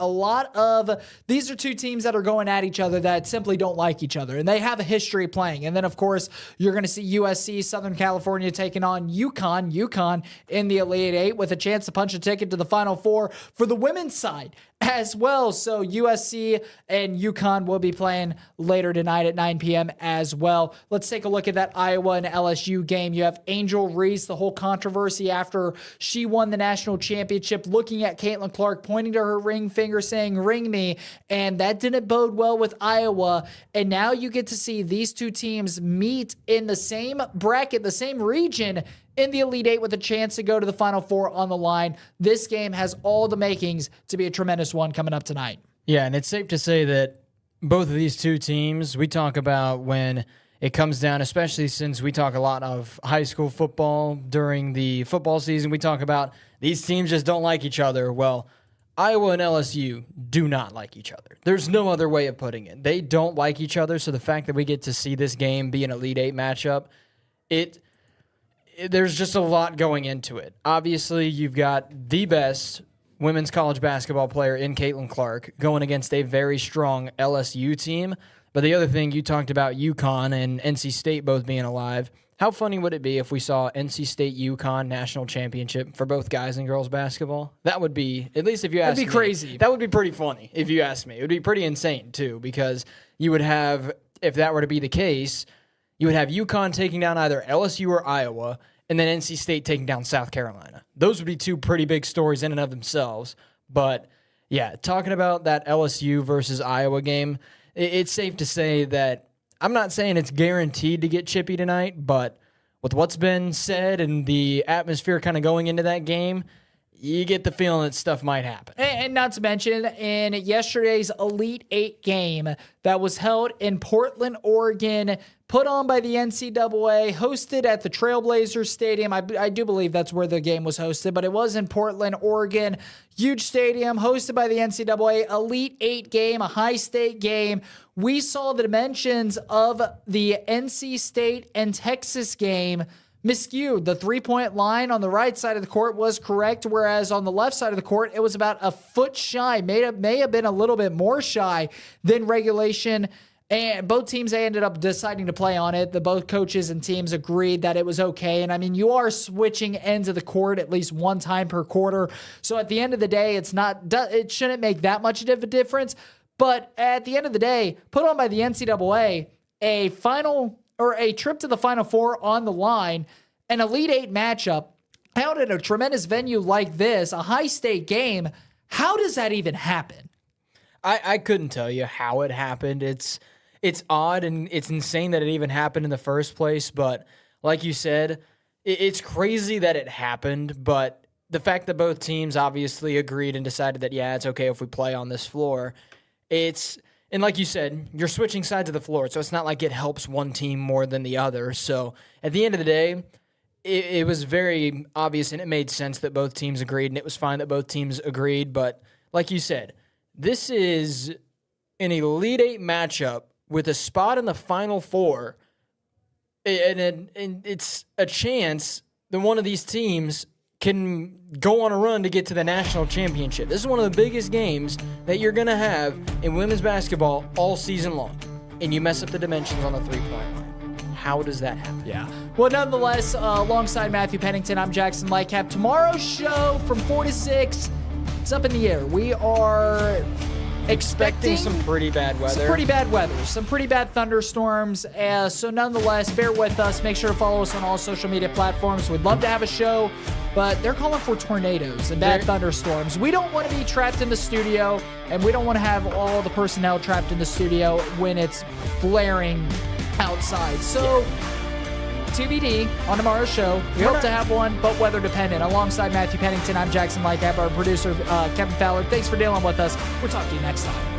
these are two teams that are going at each other that simply don't like each other, and they have a history playing. And then, of course, you're going to see USC, Southern California, taking on UConn in the Elite Eight with a chance to punch a ticket to the Final Four for the women's side as well. So USC and UConn will be playing later tonight at 9 p.m. as well. Let's take a look at that Iowa and LSU game. You have Angel Reese, the whole controversy after she won the national championship, looking at Caitlin Clark, pointing to her ring finger saying, "Ring me," and that didn't bode well with Iowa. And now you get to see these two teams meet in the same bracket, the same region, in the Elite Eight with a chance to go to the Final Four on the line. This game has all the makings to be a tremendous one coming up tonight. Yeah, and it's safe to say that both of these two teams, we talk about when it comes down, especially since we talk a lot of high school football during the football season, we talk about these teams just don't like each other. Well, Iowa and LSU do not like each other. There's no other way of putting it. They don't like each other, so the fact that we get to see this game be an Elite Eight matchup, there's just a lot going into it. Obviously, you've got the best women's college basketball player in Caitlin Clark going against a very strong LSU team. But the other thing, you talked about UConn and NC State both being alive. How funny would it be if we saw NC State UConn national championship for both guys and girls basketball? That would be, at least if you ask me. That'd be crazy. That would be pretty funny if you ask me. It would be pretty insane, too, because you would have, if that were to be the case, you would have UConn taking down either LSU or Iowa, and then NC State taking down South Carolina. Those would be two pretty big stories in and of themselves. But, yeah, talking about that LSU versus Iowa game, it's safe to say that I'm not saying it's guaranteed to get chippy tonight, but with what's been said and the atmosphere kind of going into that game, you get the feeling that stuff might happen. And not to mention, in yesterday's Elite Eight game that was held in Portland, Oregon, put on by the NCAA, hosted at the Trailblazers Stadium. I do believe that's where the game was hosted, but it was in Portland, Oregon. Huge stadium, hosted by the NCAA. Elite Eight game, a high-state game. We saw the dimensions of the NC State and Texas game miscued. The three-point line on the right side of the court was correct, whereas on the left side of the court, it was about a foot shy, may have been a little bit more shy than regulation. And both teams, they ended up deciding to play on it. Both coaches and teams agreed that it was okay. And I mean, you are switching ends of the court at least one time per quarter. So at the end of the day, it shouldn't make that much of a difference. But at the end of the day, put on by the NCAA, a trip to the Final Four on the line, an Elite Eight matchup, held in a tremendous venue like this, a high-state game. How does that even happen? I couldn't tell you how it happened. It's odd and it's insane that it even happened in the first place. But like you said, it's crazy that it happened. But the fact that both teams obviously agreed and decided that, yeah, it's okay if we play on this floor. And like you said, you're switching sides of the floor, so it's not like it helps one team more than the other. So at the end of the day, it was very obvious and it made sense that both teams agreed, and it was fine that both teams agreed. But like you said, this is an Elite Eight matchup with a spot in the Final Four, and it's a chance that one of these teams can go on a run to get to the national championship. This is one of the biggest games that you're going to have in women's basketball all season long, and you mess up the dimensions on the three-point line. How does that happen? Yeah. Well, nonetheless, alongside Matthew Pennington, I'm Jackson Lightcap. Tomorrow's show from 4 to 6 is up in the air. We are expecting some pretty bad weather. Some pretty bad thunderstorms. So nonetheless, bear with us. Make sure to follow us on all social media platforms. We'd love to have a show, but they're calling for tornadoes and bad thunderstorms. We don't want to be trapped in the studio, and we don't want to have all the personnel trapped in the studio when it's blaring outside. So TBD on tomorrow's show. We hope to have one, but weather dependent. Alongside Matthew Pennington, I'm Jackson Lightcap, our producer, Kevin Fowler. Thanks for dealing with us. We'll talk to you next time.